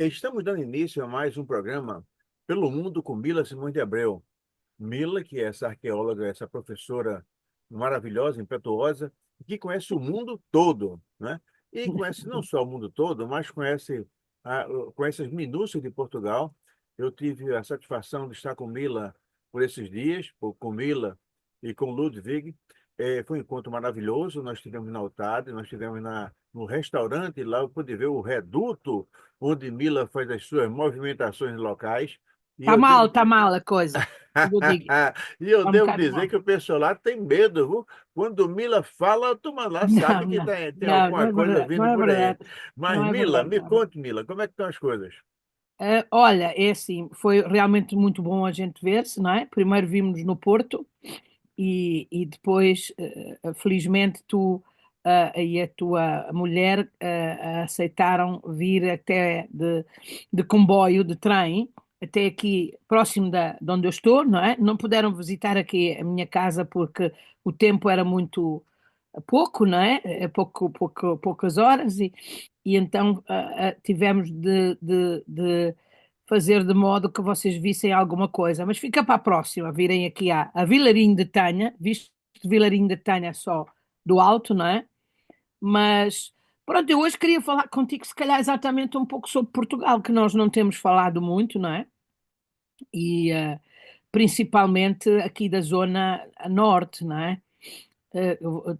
Estamos dando início a mais um programa Pelo Mundo com Mila Simões de Abreu. Mila, que é essa arqueóloga, essa professora maravilhosa, impetuosa, que conhece o mundo todo, né? E conhece não só o mundo todo, mas conhece as minúcias de Portugal. Eu tive a satisfação de estar com Mila por esses dias, com Mila e com Ludwig. Foi um encontro maravilhoso. Nós estivemos na Altade, nós estivemos no restaurante lá, eu pude ver o reduto onde Mila faz as suas movimentações locais. E eu devo Tá mal a coisa. Eu digo, E eu está um devo bocado dizer mal. que o pessoal lá tem medo, viu? Quando Mila fala, a turma lá Não, sabe que não, tem não, não alguma é coisa verdade, não vindo é por aí. verdade, Mas, não é Mila, verdade, me não é verdade. conte, Mila, como é que estão as coisas? Olha, é assim, foi realmente muito bom a gente ver-se, não é? Primeiro vimos no Porto e depois, felizmente, tu e a tua mulher aceitaram vir até de comboio, de trem, até aqui próximo de onde eu estou, não é? Não puderam visitar aqui a minha casa porque o tempo era muito pouco, não é? Poucas horas e então tivemos de fazer de modo que vocês vissem alguma coisa. Mas fica para a próxima, virem aqui a Vilarinho de Tanha, visto que Vilarinho de Tanha é só do alto, não é? Mas pronto, eu hoje queria falar contigo, se calhar, exatamente um pouco sobre Portugal, que nós não temos falado muito, não é? E principalmente aqui da zona norte, não é?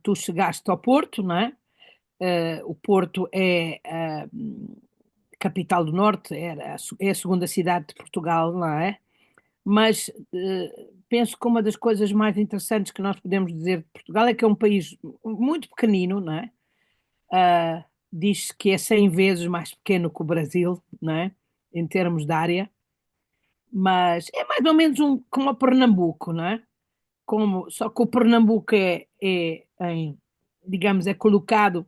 Tu chegaste ao Porto, não é? O Porto é a capital do Norte, é a segunda cidade de Portugal, não é? Mas penso que uma das coisas mais interessantes que nós podemos dizer de Portugal é que é um país muito pequenino, não é? Diz-se que é 100 vezes mais pequeno que o Brasil, não é? Em termos de área, mas é mais ou menos como o Pernambuco, não é? Só que o Pernambuco digamos, é colocado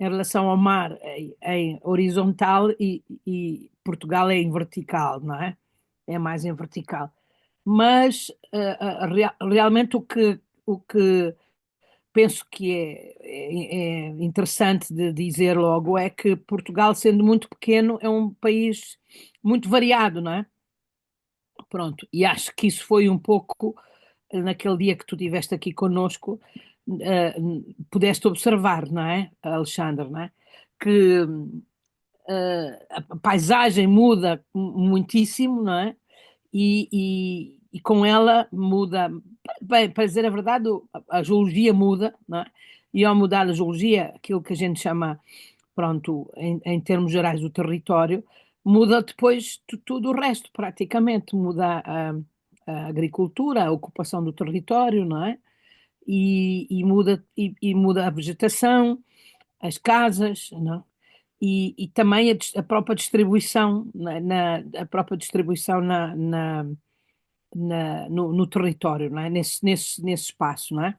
em relação ao mar em horizontal e Portugal é em vertical, não é? É mais em vertical. Mas realmente o que penso que é interessante de dizer logo é que Portugal, sendo muito pequeno, é um país muito variado, não é? Pronto, e acho que isso foi um pouco naquele dia que tu estiveste aqui connosco, eh, pudeste observar, não é, Alexandre, não é? Que a paisagem muda muitíssimo, não é? E com ela muda, bem, para dizer a verdade, a geologia muda, não é? E ao mudar a geologia, aquilo que a gente chama, pronto, em termos gerais, o território, muda depois tudo o resto, praticamente. Muda a agricultura, a ocupação do território, não é? E muda a vegetação, as casas, não é? E também a própria distribuição, a própria distribuição no território, não é? Nesse espaço, não é?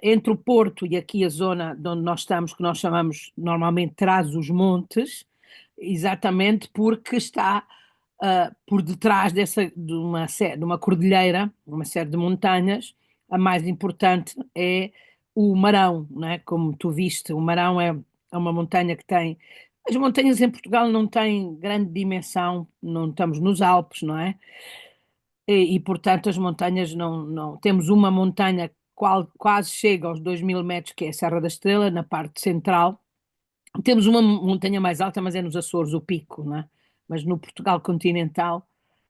Entre o Porto e aqui a zona de onde nós estamos, que nós chamamos normalmente Trás-os-Montes, exatamente porque está por detrás de uma cordilheira, uma série de montanhas. A mais importante é o Marão, não é? Como tu viste, o Marão é uma montanha que tem. As montanhas em Portugal não têm grande dimensão, não estamos nos Alpes, não é? Portanto, as montanhas não. Temos uma montanha quase chega aos 2000 metros, que é a Serra da Estrela, na parte central. Temos uma montanha mais alta, mas é nos Açores, o Pico, não é? Mas no Portugal continental,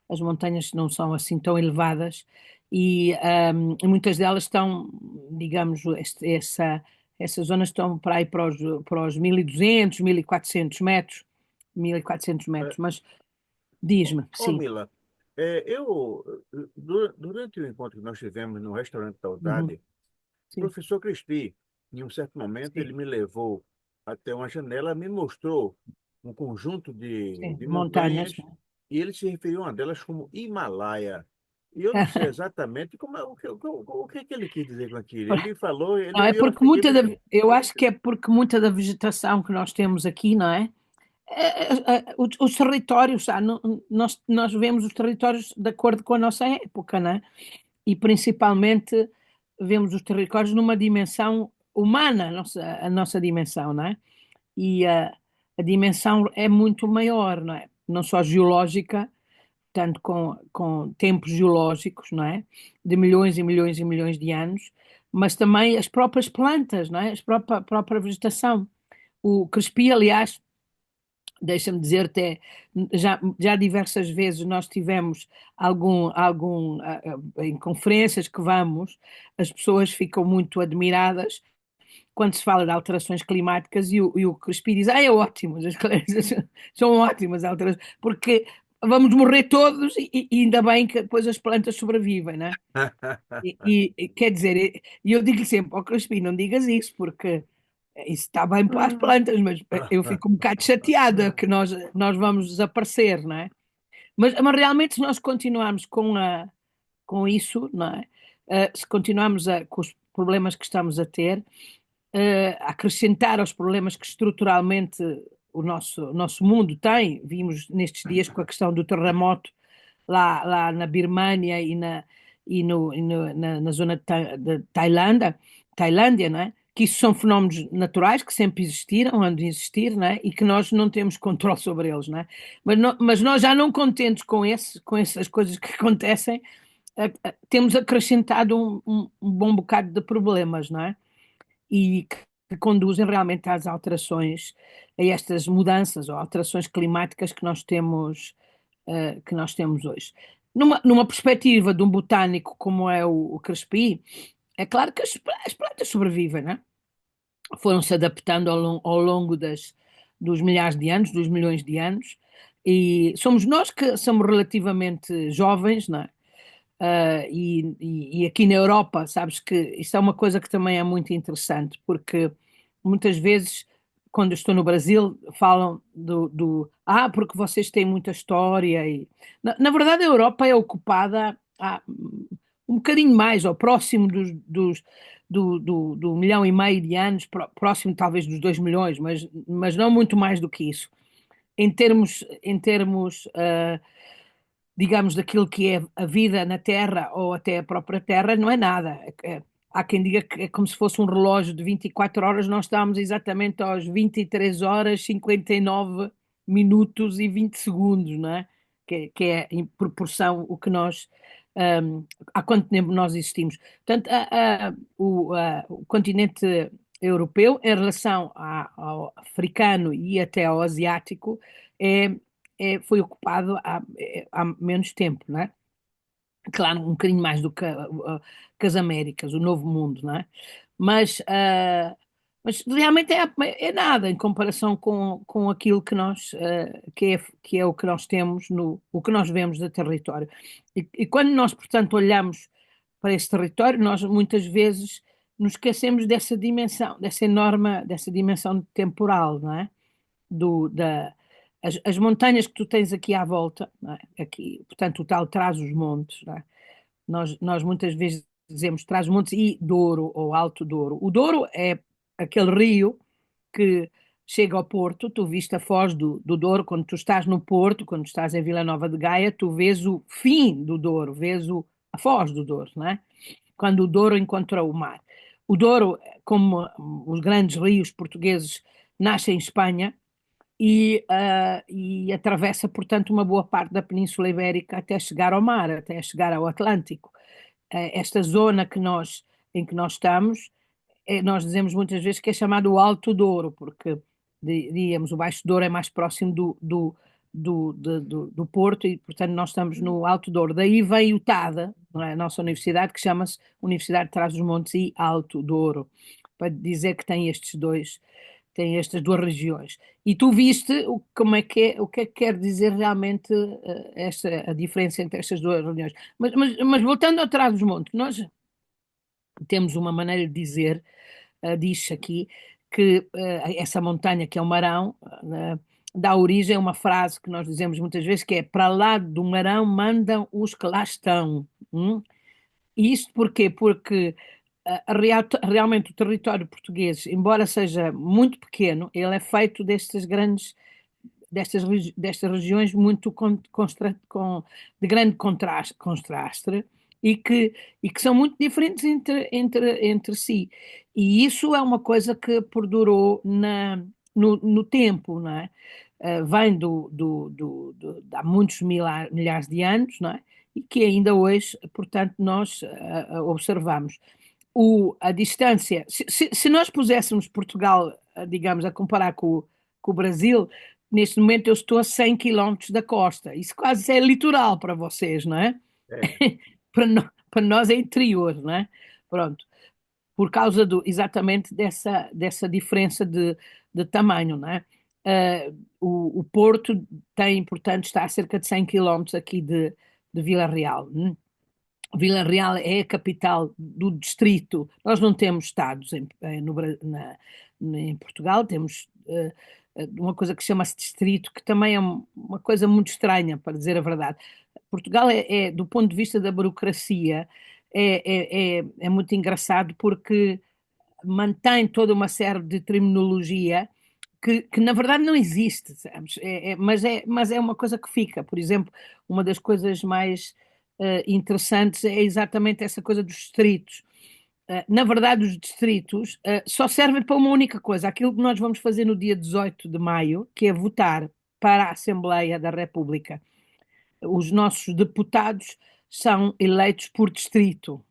as montanhas não são assim tão elevadas muitas delas estão, digamos, essas zonas estão para aí para os 1200, 1400 metros, 1400 É, metros, mas diz-me, Ô, sim. Mila, durante o encontro que nós tivemos no restaurante da Uhum, Saudade, o sim, professor Crispi, em um certo momento, sim, ele me levou até uma janela, me mostrou um conjunto de, sim, de montanhas, montanhas né? e ele se referiu a uma delas como Himalaia. E eu não sei exatamente o que ele quis dizer com aquilo. Ele falou, Não, é eu porque fiquei. eu acho que é porque muita da vegetação que nós temos aqui, não é? Os territórios, nós vemos os territórios de acordo com a nossa época, não é? E principalmente vemos os territórios numa dimensão humana, a nossa dimensão, não é? a dimensão é muito maior, não é? Não só geológica, tanto com tempos geológicos, não é? De milhões e milhões e milhões de anos, mas também as próprias plantas, não é? A própria vegetação. O Crespi, aliás, deixa-me dizer-te, já diversas vezes nós tivemos em conferências que vamos, as pessoas ficam muito admiradas quando se fala de alterações climáticas e o Crespi diz, é ótimo, as coisas são ótimas alterações, porque vamos morrer todos e ainda bem que depois as plantas sobrevivem, né? E quer dizer, e eu digo sempre, ó Crespi, não digas isso, porque isso está bem para as plantas, mas eu fico um bocado chateada que nós vamos desaparecer, não é? Mas realmente se nós continuarmos com isso, não é? Se continuarmos com os problemas que estamos a ter, acrescentar aos problemas que estruturalmente o nosso mundo tem. Vimos nestes dias com a questão do terremoto lá na Birmânia e na zona de Tailândia, não é? Que isso são fenómenos naturais que sempre existiram, hão de existir, não é? E que nós não temos controle sobre eles, não é? Mas nós já não contentes com essas coisas que acontecem, temos acrescentado um bom bocado de problemas, não é? E que conduzem realmente às alterações, a estas mudanças ou alterações climáticas que nós temos hoje. Numa perspectiva de um botânico como é o Crespi, é claro que as plantas sobrevivem, né? Foram se adaptando ao longo dos milhares de anos, dos milhões de anos, e somos nós que somos relativamente jovens, não é? E aqui na Europa, sabes que isso é uma coisa que também é muito interessante, porque muitas vezes, quando eu estou no Brasil, falam porque vocês têm muita história. Na verdade, a Europa é ocupada há um bocadinho mais, ou próximo do 1,5 milhão de anos, próximo talvez dos 2 milhões, mas não muito mais do que isso. Em termos digamos, daquilo que é a vida na Terra ou até a própria Terra, não é nada. Há quem diga que é como se fosse um relógio de 24 horas, nós estamos exatamente aos 23 horas, 59 minutos e 20 segundos, não é? Que é em proporção um, há quanto tempo nós existimos. Portanto, o continente europeu, em relação ao africano e até ao asiático, é foi ocupado há menos tempo, não é? Claro, um bocadinho mais do que as Américas, o Novo Mundo, não é? Mas, mas realmente é nada em comparação com aquilo que é o que nós temos, o que nós vemos do território. E quando nós, portanto, olhamos para esse território, nós muitas vezes nos esquecemos dessa dimensão, dessa dimensão temporal, não é? As montanhas que tu tens aqui à volta, não é? Aqui, portanto, o tal Trás-os-Montes, não é? Nós muitas vezes dizemos Trás-os-Montes e Douro, ou Alto Douro. O Douro é aquele rio que chega ao Porto. Tu viste a foz do Douro, quando tu estás no Porto, quando estás em Vila Nova de Gaia, tu vês o fim do Douro, vês a foz do Douro, não é? Quando o Douro encontra o mar. O Douro, como os grandes rios portugueses, nasce em Espanha, e atravessa, portanto, uma boa parte da Península Ibérica até chegar ao mar, até chegar ao Atlântico. Esta zona em que nós estamos, nós dizemos muitas vezes que é chamado o Alto Douro, porque, diríamos, o Baixo Douro é mais próximo do Porto e, portanto, nós estamos no Alto Douro. Daí vem o TADA, não é? A nossa universidade, que chama-se Universidade de Trás-os-Montes e Alto Douro, para dizer que tem estas duas regiões. E tu viste o que é que quer dizer realmente a diferença entre estas duas regiões. Mas voltando atrás dos montes, nós temos uma maneira de dizer, diz aqui, que essa montanha que é o Marão, dá origem a uma frase que nós dizemos muitas vezes, que é: para lá do Marão mandam os que lá estão. E isto porquê? Porque realmente o território português, embora seja muito pequeno, ele é feito destas regiões muito de grande contraste e que são muito diferentes entre si. E isso é uma coisa que perdurou no tempo, não é? Vem de há muitos milhares de anos, não é? E que ainda hoje, portanto, nós observamos. A distância, se nós puséssemos Portugal, digamos, a comparar com o Brasil, neste momento eu estou a 100 quilómetros da costa. Isso quase é litoral para vocês, não é? É, Para nós é interior, não é? Pronto, por causa exatamente dessa diferença de tamanho, não é? O Porto tem, portanto, está a cerca de 100 quilómetros aqui de Vila Real. Vila Real é a capital do distrito. Nós não temos estados em Portugal, temos uma coisa que chama-se distrito, que também é uma coisa muito estranha, para dizer a verdade. Portugal do ponto de vista da burocracia, é muito engraçado porque mantém toda uma série de terminologia que na verdade não existe, sabes? Mas é uma coisa que fica. Por exemplo, uma das coisas mais interessantes é exatamente essa coisa dos distritos. Na verdade, os distritos só servem para uma única coisa, aquilo que nós vamos fazer no dia 18 de maio, que é votar para a Assembleia da República. Os nossos deputados são eleitos por distrito,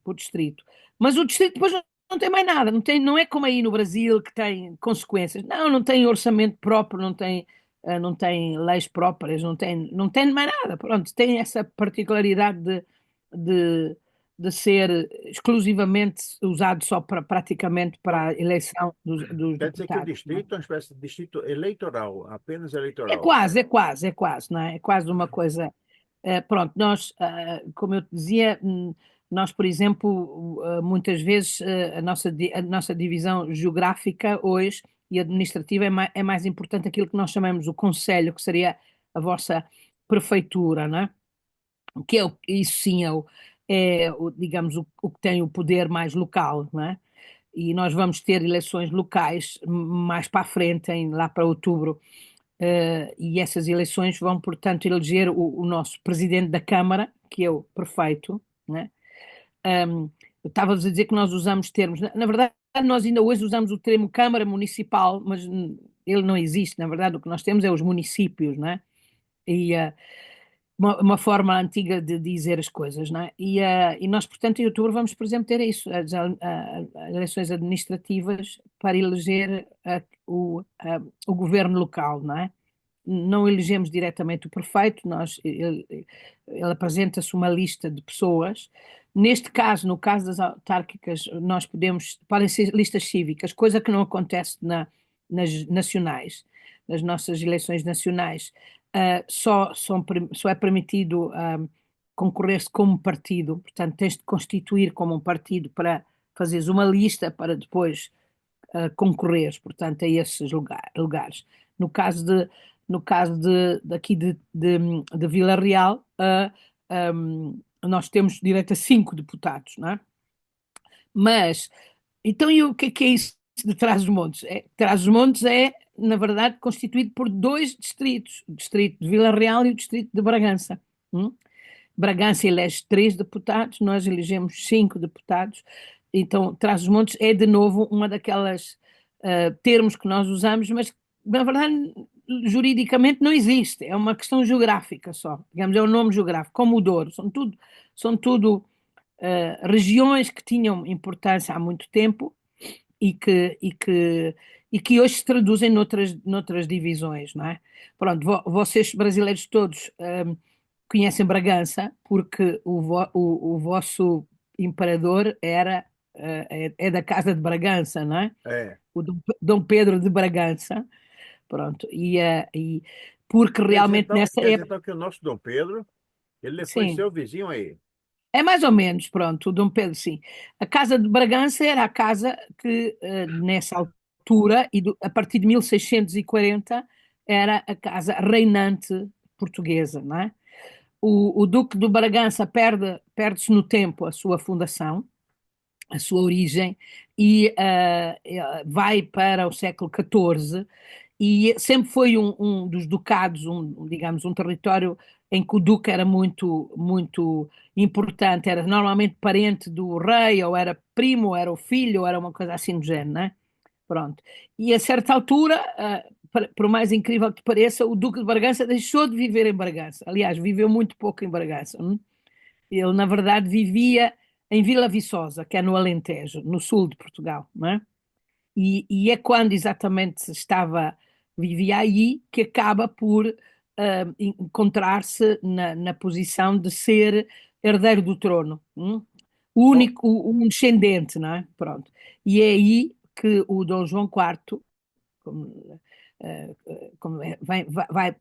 por distrito. Mas o distrito depois não tem mais nada, não é como aí no Brasil que tem consequências. Não tem orçamento próprio, não tem leis próprias, não tem mais nada. Pronto, tem essa particularidade de, de ser exclusivamente usado só praticamente para a eleição dos quer dizer que o deputados. Não é? distrito é uma espécie de distrito eleitoral, apenas É eleitoral. quase, é quase, é quase, não é? É quase uma coisa. Pronto, nós, como eu te dizia, nós, por exemplo, muitas vezes a nossa divisão geográfica hoje e administrativa é mais importante aquilo que nós chamamos o conselho, que seria a vossa prefeitura, não é? Que isso sim digamos, o que tem o poder mais local, não é? E nós vamos ter eleições locais mais para a frente, lá para outubro, e essas eleições vão, portanto, eleger o nosso presidente da Câmara, que é o prefeito, né? Eu estava-vos a dizer que nós usamos termos, na verdade, nós ainda hoje usamos o termo Câmara Municipal, mas ele não existe, na verdade, o que nós temos é os municípios, né? E uma forma antiga de dizer as coisas, né? E nós, portanto, em outubro vamos, por exemplo, ter isso, as eleições administrativas para eleger o governo local, não é? Não elegemos diretamente o prefeito, ele apresenta-se uma lista de pessoas. Neste caso, no caso das autárquicas, podem ser listas cívicas, coisa que não acontece nas nacionais, nas nossas eleições nacionais. Só é permitido concorrer-se como partido, portanto, tens de constituir como um partido para fazeres uma lista para depois concorreres, portanto, a esses lugares. No caso daqui de Vila Real, nós temos direito a 5 deputados, não é? Mas, então, e o que é isso de Trás-os-Montes? Trás-os-Montes na verdade, constituído por 2 distritos, o distrito de Vila Real e o distrito de Bragança. hum? Bragança elege 3 deputados, nós elegemos 5 deputados. Então, Trás-os-Montes é de novo uma daquelas termos que nós usamos, mas na verdade juridicamente não existe, é uma questão geográfica só, digamos, é um nome geográfico, como o Douro, são tudo regiões que tinham importância há muito tempo e que hoje se traduzem noutras divisões, não é? Pronto, vocês brasileiros todos conhecem Bragança porque o vosso imperador é da Casa de Bragança, não é? É. O Dom Pedro de Bragança, pronto, e porque realmente nessa Quer dizer época, então que o nosso Dom Pedro, ele foi sim, seu vizinho aí. é mais ou menos, pronto, o Dom Pedro, sim. A Casa de Bragança era a casa que, nessa altura, a partir de 1640, era a casa reinante portuguesa, não é? O Duque de Bragança perde-se no tempo a sua fundação, a sua origem, e vai para o século XIV, e sempre foi um dos ducados, digamos, um território em que o duque era muito, muito importante, era normalmente parente do rei, ou era primo, ou era o filho, ou era uma coisa assim do género, né? Pronto. E a certa altura, por mais incrível que pareça, o Duque de Bragança deixou de viver em Bragança. Aliás, viveu muito pouco em Bragança. Ele, na verdade, vivia em Vila Viçosa, que é no Alentejo, no sul de Portugal, não é? E é quando exatamente vivia aí, que acaba por encontrar-se na posição de ser herdeiro do trono. O Bom, único, um descendente, não é? Pronto. E é aí que o Dom João IV, como,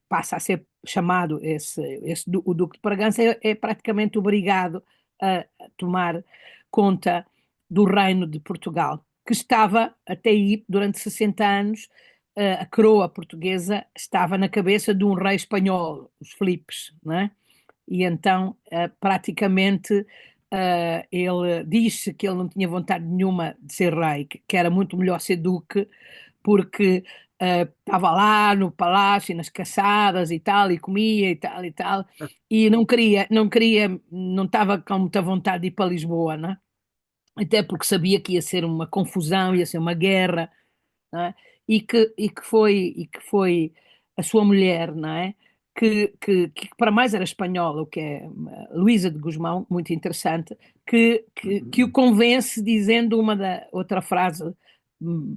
passa a ser chamado o Duque de Bragança, é praticamente obrigado a tomar conta do reino de Portugal, que estava até aí durante 60 anos. A coroa portuguesa estava na cabeça de um rei espanhol, os Filipes, não é? E então, praticamente, ele disse que ele não tinha vontade nenhuma de ser rei, que era muito melhor ser duque, porque estava lá no palácio, nas caçadas e tal, e comia e tal, e não estava com muita vontade de ir para Lisboa, né? Até porque sabia que ia ser uma confusão, ia ser uma guerra, não é? E que foi a sua mulher, não é? Que para mais era espanhola, o que é Luísa de Gusmão, muito interessante, que o convence dizendo outra frase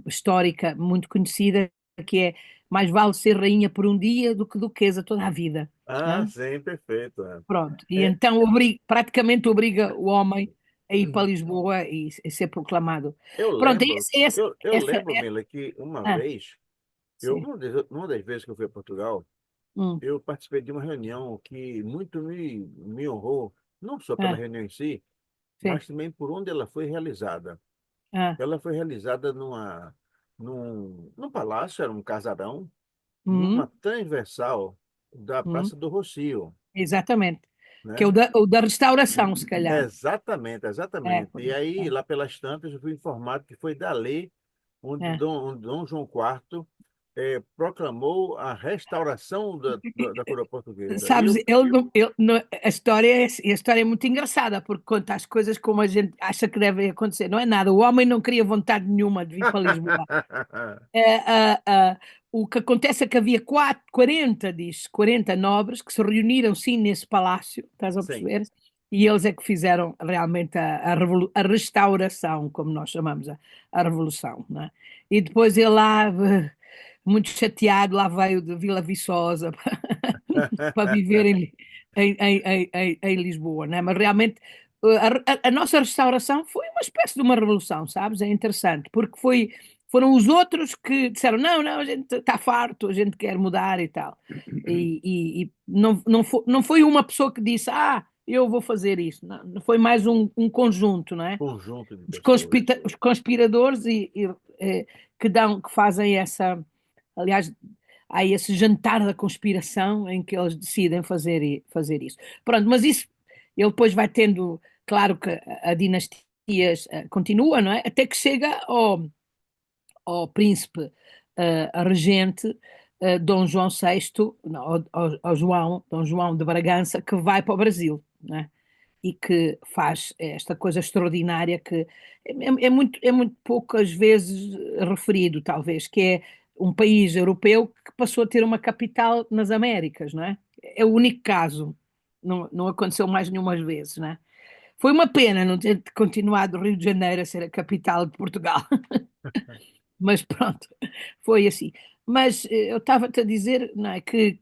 histórica muito conhecida, que é: mais vale ser rainha por um dia do que duquesa toda a vida. ah, Né? sim, perfeito. Pronto. E É, então praticamente obriga o homem a ir para Lisboa e ser proclamado. eu Pronto, lembro, eu lembro, Mila, que uma ah, vez, sim. uma das vezes que eu fui a Portugal, Hum, eu participei de uma reunião que muito me honrou, não só pela ah, reunião em si, sim. mas também por onde ela foi realizada. Ah, Ela foi realizada num palácio, era um casarão, numa uhum, transversal da uhum, Praça do Rocio, exatamente. Que é o né? da restauração, se calhar. Exatamente, É, exatamente. E pois, aí, lá pelas tantas, eu fui informado que foi dali é. onde Dom João IV proclamou a restauração da coroa portuguesa. E Sabes, eu, a história é muito engraçada, porque conta as coisas como a gente acha que devem acontecer. Não é nada. O homem não queria vontade nenhuma de vir para Lisboa. É, o que acontece é que havia 40 nobres que se reuniram sim nesse palácio, estás a Sim. perceber? E eles é que fizeram realmente a restauração, como nós chamamos a revolução, não é? E depois ele lá, muito chateado, lá veio de Vila Viçosa para viver em Lisboa, né? Mas realmente a nossa restauração foi uma espécie de uma revolução, sabes? É interessante, porque foram os outros que disseram: não, não, a gente está farto, a gente quer mudar e tal. E não foi uma pessoa que disse: eu vou fazer isso. Não, foi mais um conjunto, não é? Conjunto de Os, pessoas. os conspiradores que fazem essa. Aliás, há esse jantar da conspiração em que eles decidem fazer isso. Pronto, mas isso ele depois vai tendo, claro que a dinastia continua, não é? Até que chega ao príncipe, a regente, Dom João VI, não, Dom João de Bragança, que vai para o Brasil, não é? E que faz esta coisa extraordinária que é muito poucas vezes referido, talvez, que é um país europeu que passou a ter uma capital nas Américas, não é? É o único caso, não aconteceu mais nenhumas vezes, não é? Foi uma pena não ter continuado o Rio de Janeiro a ser a capital de Portugal, mas pronto, foi assim. Mas eu estava-te a dizer, não é, que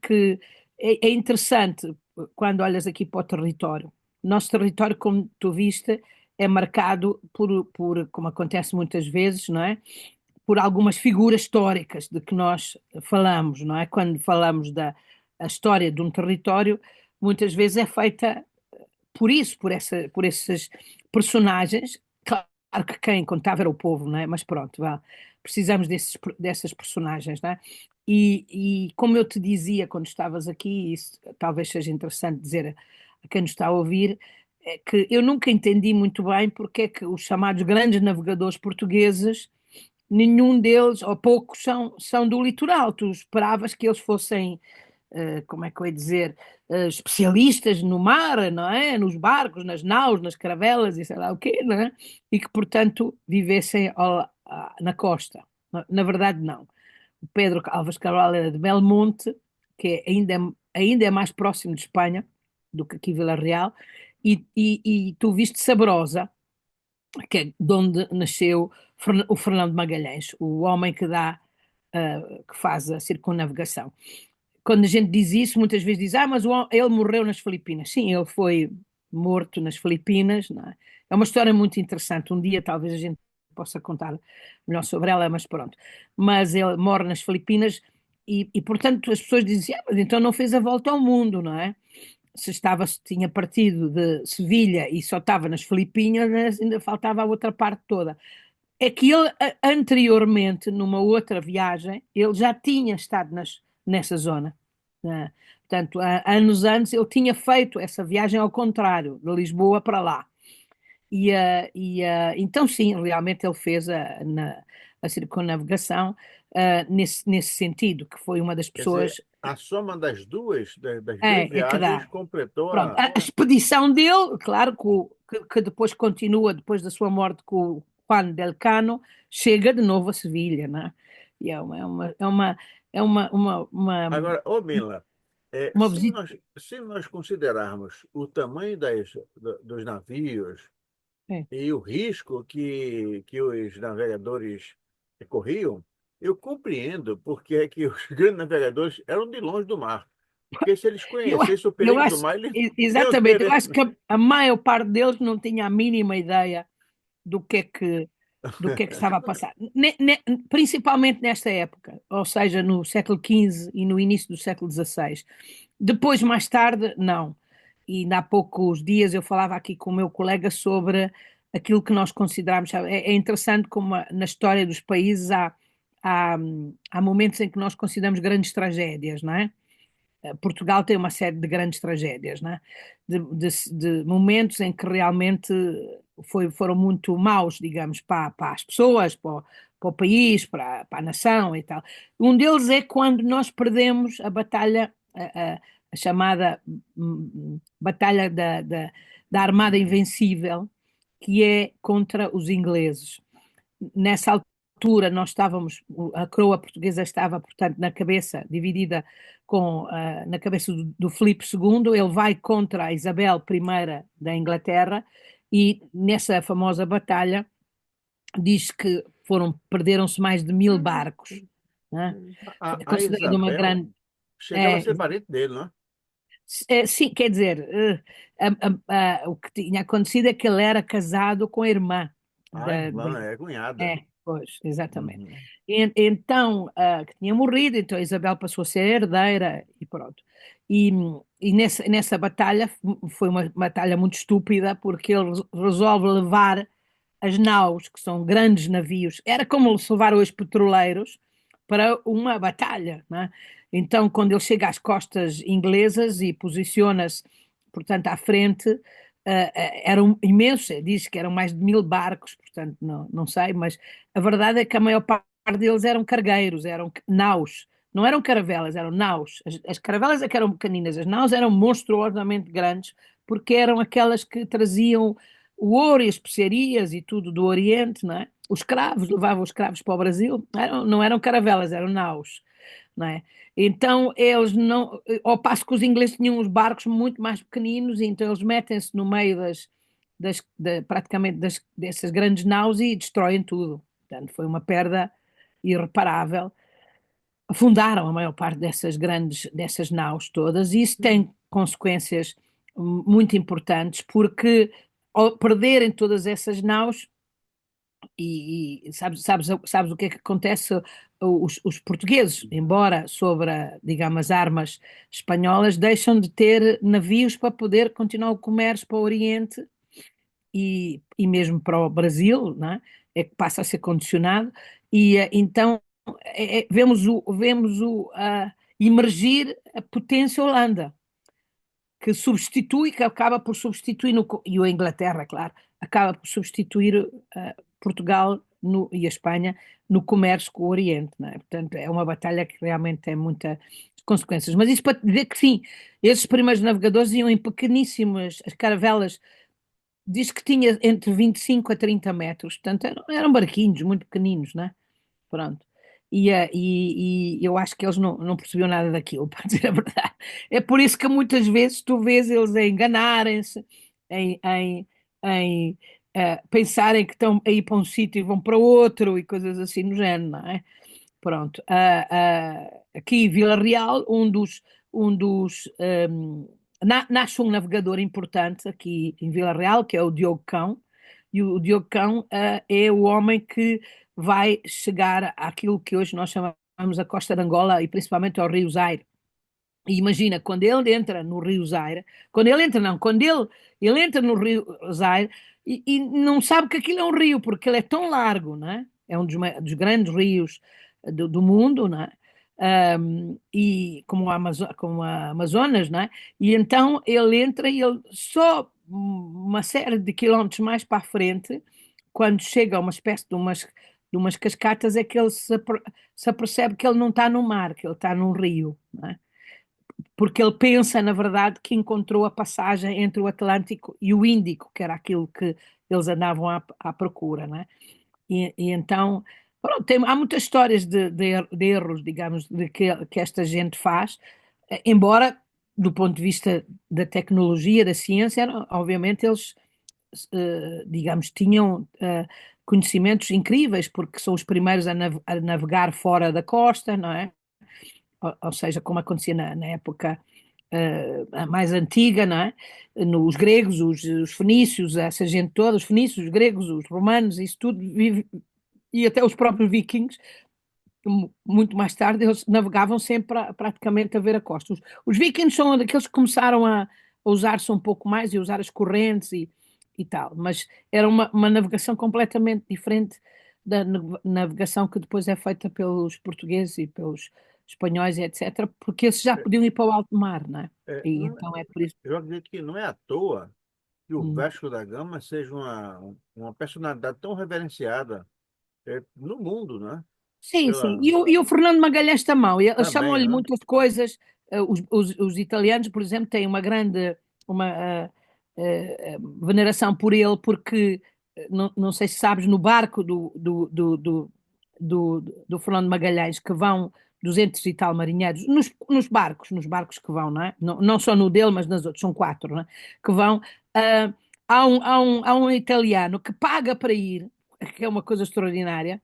é interessante quando olhas aqui para o território. O nosso território, como tu viste, é marcado como acontece muitas vezes, não é? Por algumas figuras históricas de que nós falamos, não é? Quando falamos da a história de um território, muitas vezes é feita por isso, por esses personagens. Claro que quem contava era o povo, não é? Mas pronto, vá, precisamos dessas personagens, não é? E como eu te dizia quando estavas aqui, isso talvez seja interessante dizer a quem nos está a ouvir, é que eu nunca entendi muito bem porque é que os chamados grandes navegadores portugueses, nenhum deles, ou poucos, são do litoral. Tu esperavas que eles fossem, como é que eu ia dizer, especialistas no mar, não é? Nos barcos, nas naus, nas caravelas e sei lá o quê, não é? E que, portanto, vivessem na costa. Na verdade, não. O Pedro Álvares Cabral era de Belmonte, que ainda é mais próximo de Espanha do que aqui Vila Real, e tu viste Sabrosa, que é de onde nasceu o Fernando Magalhães, o homem que faz a circunnavegação. Quando a gente diz isso, muitas vezes diz, mas ele morreu nas Filipinas. Sim, ele foi morto nas Filipinas, não é? É uma história muito interessante. Um dia talvez a gente possa contar melhor sobre ela, mas pronto. Mas ele morre nas Filipinas portanto, as pessoas dizem, mas então não fez a volta ao mundo, não é? Se tinha partido de Sevilha e só estava nas Filipinas, né, ainda faltava a outra parte toda. É que ele, anteriormente, numa outra viagem, ele já tinha estado nessa zona, né? Portanto, há anos antes, ele tinha feito essa viagem ao contrário, de Lisboa para lá. Então, sim, realmente ele fez a circunnavegação nesse sentido, que foi uma das Quer dizer, pessoas. a soma das duas É que viagens dá. completou Pronto, a. a expedição dele, claro que depois continua, depois da sua morte com o Juan del Cano, chega de novo a Sevilha, né? E é Agora, ô Mila, uma visita. se nós considerarmos o tamanho dos navios É. e o risco que os navegadores corriam, eu compreendo porque é que os grandes navegadores eram de longe do mar. Porque se eles Eu, conhecessem o eu perigo do acho, mar, eles iam exatamente, eu querer. acho que a maior parte deles não tinha a mínima ideia do que é que, do que é que estava a passar. Principalmente nesta época, ou seja, no século XV e no início do século XVI. Depois, mais tarde, não. E ainda há poucos dias eu falava aqui com o meu colega sobre aquilo que nós consideramos. Sabe, é interessante como na história dos países há momentos em que nós consideramos grandes tragédias, não é? Portugal tem uma série de grandes tragédias, né? De momentos em que realmente foram muito maus, digamos, para as pessoas, para o país, para a nação e tal. Um deles é quando nós perdemos a batalha, a chamada Batalha da Armada Invencível, que é contra os ingleses. Nessa altura nós estávamos, a coroa portuguesa estava, portanto, na cabeça, dividida na cabeça do Filipe II, ele vai contra a Isabel I da Inglaterra e nessa famosa batalha diz que perderam-se mais de 1000 barcos, né? É A considerado uma Isabel grande. chegava a É, ser parente dele, não é? sim, quer dizer, o que tinha acontecido é que ele era casado com a irmã A da, irmã é cunhada. pois, exatamente. Uhum. Então, que tinha morrido, então a Isabel passou a ser herdeira e pronto. E, e nessa batalha foi uma batalha muito estúpida, porque ele resolve levar as naus, que são grandes navios, era como se levar hoje petroleiros para uma batalha, não é? Então, quando ele chega às costas inglesas e posiciona-se, portanto, à frente, eram imensos, diz que eram mais de 1000 barcos, portanto, não sei, mas a verdade é que a maior parte deles eram cargueiros, eram naus, não eram caravelas, eram naus. As caravelas é que eram pequeninas, as naus eram monstruosamente grandes, porque eram aquelas que traziam o ouro e as especiarias e tudo do Oriente, não é? Os escravos, levavam os escravos para o Brasil, não eram caravelas, eram naus, não é? Então eles não, ao passo que os ingleses tinham uns barcos muito mais pequeninos, então eles metem-se no meio praticamente dessas grandes naus e destroem tudo. Portanto, foi uma perda irreparável. Afundaram a maior parte dessas naus todas, e isso tem consequências muito importantes, porque ao perderem todas essas naus, e sabes o que é que acontece? Os portugueses, embora sobre, digamos, as armas espanholas, deixam de ter navios para poder continuar o comércio para o Oriente e mesmo para o Brasil, não é? É que passa a ser condicionado, e então vemos emergir a potência Holanda, que acaba por substituir, e a Inglaterra, claro, acaba por substituir Portugal e a Espanha no comércio com o Oriente, não é? Portanto, é uma batalha que realmente tem muitas consequências. Mas isso para dizer que sim, esses primeiros navegadores iam em pequeníssimas, as caravelas, diz que tinha entre 25 a 30 metros, portanto eram barquinhos muito pequeninos, não é? Pronto. E eu acho que eles não percebiam nada daquilo, para dizer a verdade. É por isso que muitas vezes tu vês eles a enganarem-se, em pensarem que estão a ir para um sítio e vão para outro e coisas assim no género, não é? Pronto. Aqui em Vila Real, nasce um navegador importante aqui em Vila Real, que é o Diogo Cão, e o Diogo Cão é o homem que vai chegar àquilo que hoje nós chamamos a Costa de Angola e principalmente ao Rio Zaire. E imagina, quando ele entra no Rio Zaire, quando ele entra, não, quando ele entra no Rio Zaire e não sabe que aquilo é um rio, porque ele é tão largo, não é? É um dos grandes rios do mundo, não é? E como a Amazonas, não é? E então ele entra e ele só uma série de quilómetros mais para a frente, quando chega a uma espécie de umas cascatas, é que ele se apercebe que ele não está no mar, que ele está num rio, não é? Porque ele pensa, na verdade, que encontrou a passagem entre o Atlântico e o Índico, que era aquilo que eles andavam à procura, né? E então, pronto, há muitas histórias de erros, digamos, que esta gente faz, embora, do ponto de vista da tecnologia, da ciência, obviamente eles, digamos, tinham conhecimentos incríveis, porque são os primeiros a navegar fora da costa, não é? Ou seja, como acontecia na época a mais antiga, não é? Os gregos, os fenícios, essa gente toda, os fenícios, os gregos, os romanos, isso tudo, e até os próprios vikings, muito mais tarde, eles navegavam sempre praticamente a ver a costa. Os vikings são daqueles que começaram a usar-se um pouco mais e usar as correntes e tal, mas era uma navegação completamente diferente da navegação que depois é feita pelos portugueses e pelos espanhóis e etc., porque esses já É, podiam ir para o alto mar, não é? E não, então é por isso. eu acredito que não é à toa que o Hum. Vasco da Gama seja uma personalidade tão reverenciada no mundo, né? Sim, sim. Pela, E o Fernando Magalhães também. Eles também, chamam-lhe né? muitas coisas. Os italianos, por exemplo, têm uma grande veneração por ele, porque, não sei se sabes, no barco do Fernando Magalhães, que vão 200 e tal marinheiros, nos barcos que vão, não é? Não só no dele, mas nas outras, são quatro, não é? Que vão. ah, há um italiano que paga para ir, que é uma coisa extraordinária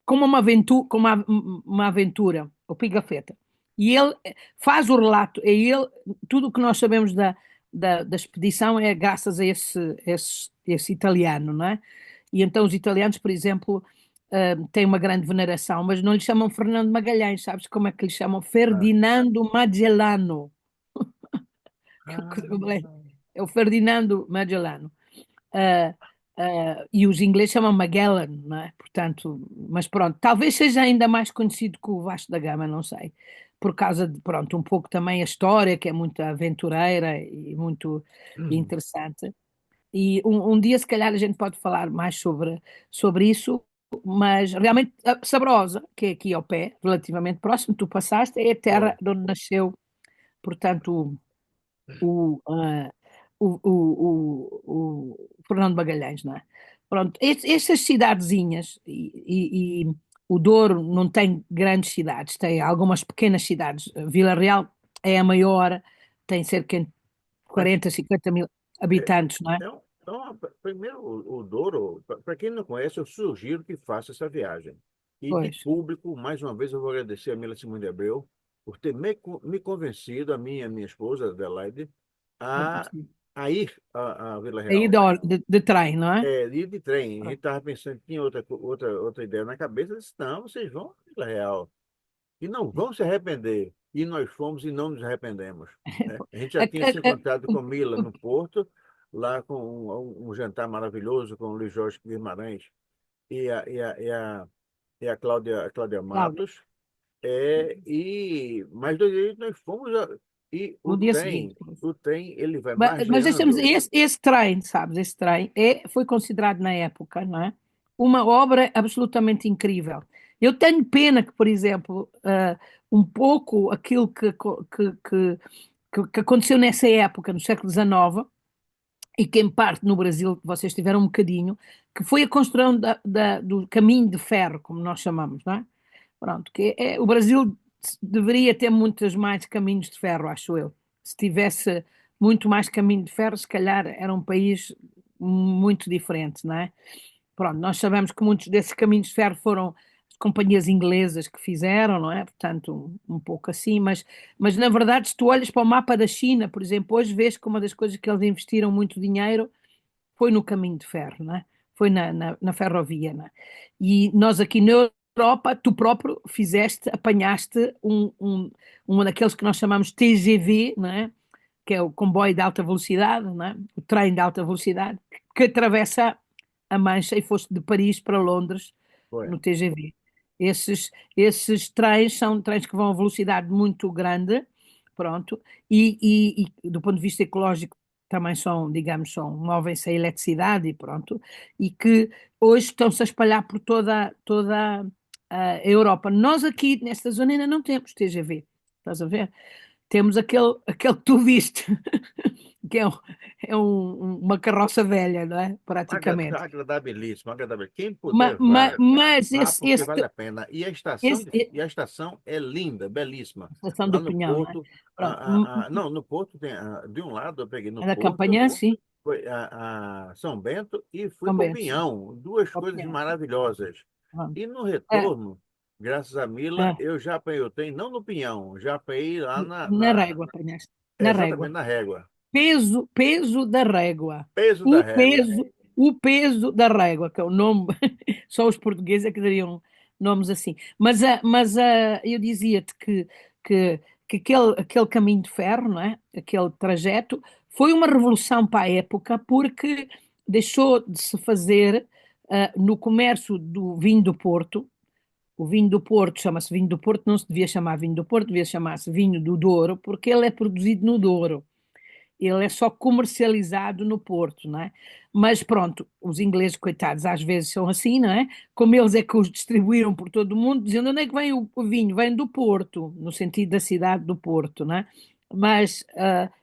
como uma aventura, o Pigafetta. E ele faz o relato, tudo o que nós sabemos da expedição é graças a esse italiano, não é? E então os italianos, por exemplo, têm uma grande veneração, mas não lhe chamam Fernando Magalhães, sabes como é que lhe chamam? Ah, Ferdinando Magellano. ah, É o Ferdinando Magellano. Ah, e os ingleses chamam Magellan, não é? Portanto, mas pronto, talvez seja ainda mais conhecido que o Vasco da Gama, não sei, por causa de, pronto, um pouco também a história, que é muito aventureira e muito interessante. E um dia, se calhar, a gente pode falar mais sobre isso, mas realmente a Sabrosa, que é aqui ao pé, relativamente próximo, tu passaste, é a terra foi. de onde nasceu, portanto, o, ah, o Fernando Magalhães, não é? Pronto, estas cidadezinhas, e o Douro não tem grandes cidades, tem algumas pequenas cidades. Vila Real é a maior, tem cerca de Mas 40, 50 mil é, habitantes, não é? primeiro, o Douro, para quem não conhece, eu sugiro que faça essa viagem. E de Pois, público, mais uma vez, eu vou agradecer a Mila Simões de Abreu por ter me convencido, a minha esposa, Adelaide, a, a ir a Vila aí Real. de trem, não é? Ir de trem. A gente estava pensando, tinha outra ideia na cabeça. Eu disse, não, vocês vão a Vila Real. E não vão se arrepender. E nós fomos e não nos arrependemos. Né? A gente já A- tinha se a- a- encontrado com Mila no Porto, lá com um jantar maravilhoso com o Luiz Jorge Guimarães e a Cláudia Cláudia, Matos. Mas nós fomos. E no dia seguinte. o trem ele vai Mas deixamos, margeando. esse trem, sabes, esse trem foi considerado na época, não é? Uma obra absolutamente incrível. Eu tenho pena que, por exemplo, um pouco aquilo que aconteceu nessa época, no século XIX, e que em parte no Brasil vocês tiveram um bocadinho, que foi a construção do caminho de ferro, como nós chamamos, não é? Pronto, o Brasil deveria ter muitos mais caminhos de ferro, acho eu. Se tivesse muito mais caminho de ferro, se calhar era um país muito diferente, não é? Pronto, nós sabemos que muitos desses caminhos de ferro foram as companhias inglesas que fizeram, não é? Portanto, um pouco assim, mas na verdade, se tu olhas para o mapa da China, por exemplo, hoje vês que uma das coisas que eles investiram muito dinheiro foi no caminho de ferro, não é? Foi na ferrovia, não é? E nós aqui na Europa, tu próprio apanhaste um daqueles que nós chamamos TGV, não é? Que é o comboio de alta velocidade, não é? O trem de alta velocidade, que atravessa a Mancha e foste de Paris para Londres Foi. no TGV. Esses trens são trens que vão a velocidade muito grande, pronto, e do ponto de vista ecológico também são, digamos, movem-se a eletricidade e pronto, e que hoje estão-se a espalhar por toda a Europa. Nós aqui, nesta zona, ainda não temos TGV, estás a ver? Temos aquele que tu viste, que uma carroça velha, não é? Praticamente. Agradabilíssimo, agradabilíssimo. Quem puder, vá. Mas Vá esse, porque esse, vale a pena. E a estação, esse, esse- e a estação é linda, belíssima. a estação Lá do no Pinhão, não é? Porto, Pronto. não, no Porto tem, de um lado eu peguei no É da Porto, Campanhã, sim, foi a São Bento e fui para o também, sim. Pinhão. Duas Ao coisas Pinhão, sim. maravilhosas. Pronto. E no É, retorno, graças a Mila, é, eu já apanhei o trem, não no Pinhão, já apanhei lá na régua, apanhaste. Na exatamente régua. na régua. Peso da régua. Peso da O régua. peso, o peso da régua, que é o nome, só os portugueses é que dariam nomes assim. Eu dizia-te que, que aquele caminho de ferro, não é? Aquele trajeto, foi uma revolução para a época, porque deixou de se fazer no comércio do vinho do Porto. O vinho do Porto chama-se vinho do Porto, não se devia chamar vinho do Porto, devia chamar-se vinho do Douro, porque ele é produzido no Douro. Ele é só comercializado no Porto, não é? Mas pronto, os ingleses, coitados, às vezes são assim, não é? Como eles é que os distribuíram por todo o mundo, dizendo onde é que vem o vinho? Vem do Porto, no sentido da cidade do Porto, não é? Mas,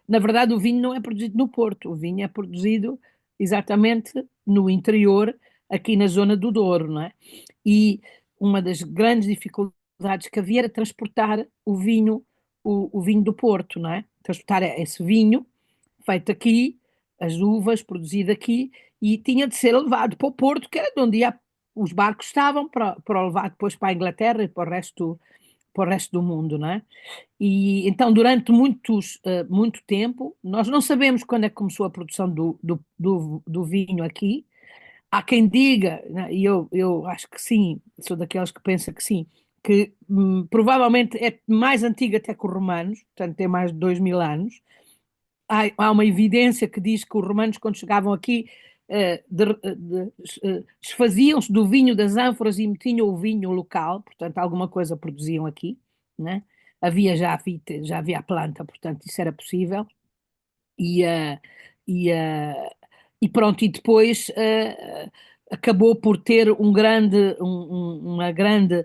na verdade, o vinho não é produzido no Porto, o vinho é produzido exatamente no interior, aqui na zona do Douro, não é? E uma das grandes dificuldades que havia era transportar o vinho do Porto, não é? Transportar esse vinho feito aqui, as uvas produzidas aqui, e tinha de ser levado para o Porto, que era de onde os barcos estavam, para o levar depois para a Inglaterra e para o resto do mundo, não é? E então, durante muito tempo, nós não sabemos quando é que começou a produção do vinho aqui. Há quem diga, né, e eu acho que sim, sou daqueles que pensa que sim, que provavelmente é mais antiga até que os romanos, portanto tem mais de 2000 anos. Há uma evidência que diz que os romanos, quando chegavam aqui, desfaziam-se do vinho das ânforas e metiam o vinho local, portanto, alguma coisa produziam aqui, né? Já havia a planta, portanto, isso era possível. E, uh, e, uh, e pronto, e depois acabou por ter uma grande,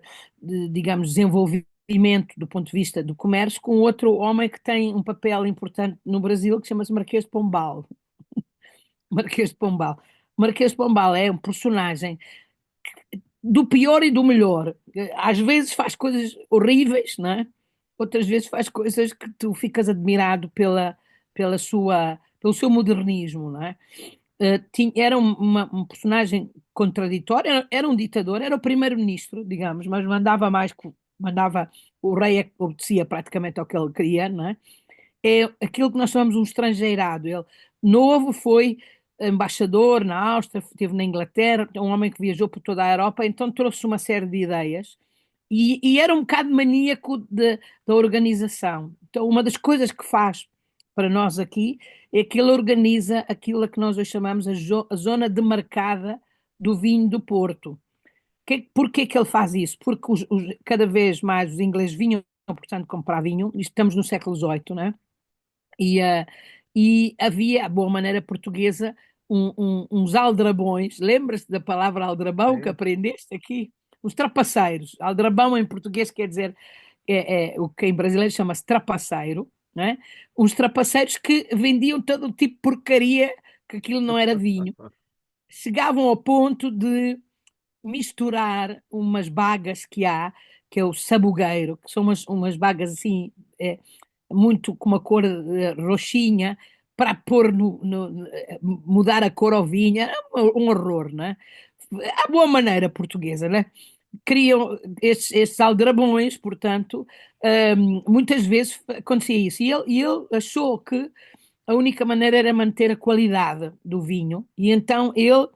digamos, desenvolvimento do ponto de vista do comércio com outro homem que tem um papel importante no Brasil que chama-se Marquês de Pombal. Marquês de Pombal. Marquês de Pombal é um personagem do pior e do melhor. Às vezes faz coisas horríveis, não é? Outras vezes faz coisas que tu ficas admirado pelo seu modernismo, não é? Era um personagem contraditório, era um ditador, era o primeiro-ministro, digamos, mas mandava, o rei é que obedecia praticamente ao que ele queria, não é? É aquilo que nós chamamos um estrangeirado. Ele, novo, foi embaixador na Áustria, esteve na Inglaterra, um homem que viajou por toda a Europa, então trouxe uma série de ideias e era um bocado maníaco da organização. Então, uma das coisas que faz para nós aqui é que ele organiza aquilo a que nós hoje chamamos a zona demarcada do vinho do Porto. Porquê que ele faz isso? Porque cada vez mais os ingleses vinham, portanto, comprar vinho, estamos no século XVIII, não é? E, uh, e havia, à boa maneira portuguesa, uns aldrabões. Lembras-te da palavra aldrabão que Sim. aprendeste aqui? Os trapaceiros. Aldrabão em português quer dizer, o que em brasileiro chama-se trapaceiro, não é? Uns trapaceiros que vendiam todo o tipo de porcaria que aquilo não era vinho, chegavam ao ponto de misturar umas bagas que há, que é o sabugueiro, que são umas bagas assim, muito com uma cor roxinha, para pôr mudar a cor ao vinho, era um horror, não é? À boa maneira portuguesa, né? Criam estes aldrabões, portanto, muitas vezes acontecia isso. E ele achou que a única maneira era manter a qualidade do vinho, e então ele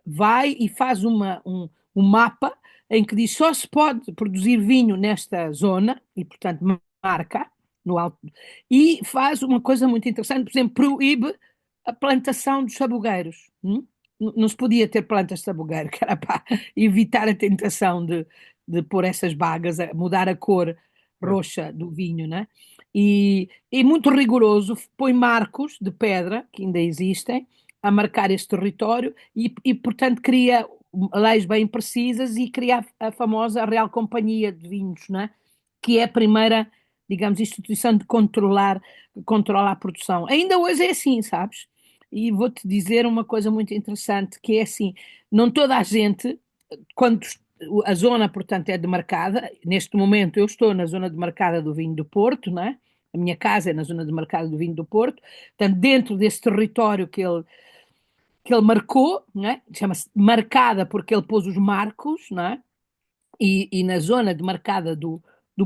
vai e faz um mapa em que diz só se pode produzir vinho nesta zona, e portanto marca no alto, e faz uma coisa muito interessante, por exemplo, proíbe a plantação dos sabugueiros. Não se podia ter plantas de sabugueiro, que era para evitar a tentação de pôr essas bagas, a mudar a cor roxa do vinho, né? E muito rigoroso, põe marcos de pedra, que ainda existem, a marcar este território portanto, cria leis bem precisas e cria a famosa Real Companhia de Vinhos, né? Que é a primeira, digamos, instituição de controla a produção. Ainda hoje é assim, sabes? E vou-te dizer uma coisa muito interessante, que é assim, não toda a gente, quando a zona, portanto, é demarcada, neste momento eu estou na zona demarcada do vinho do Porto, né? A minha casa é na zona demarcada do vinho do Porto, portanto, dentro desse território que ele marcou, né? Chama-se marcada porque ele pôs os marcos, né? E na zona demarcada do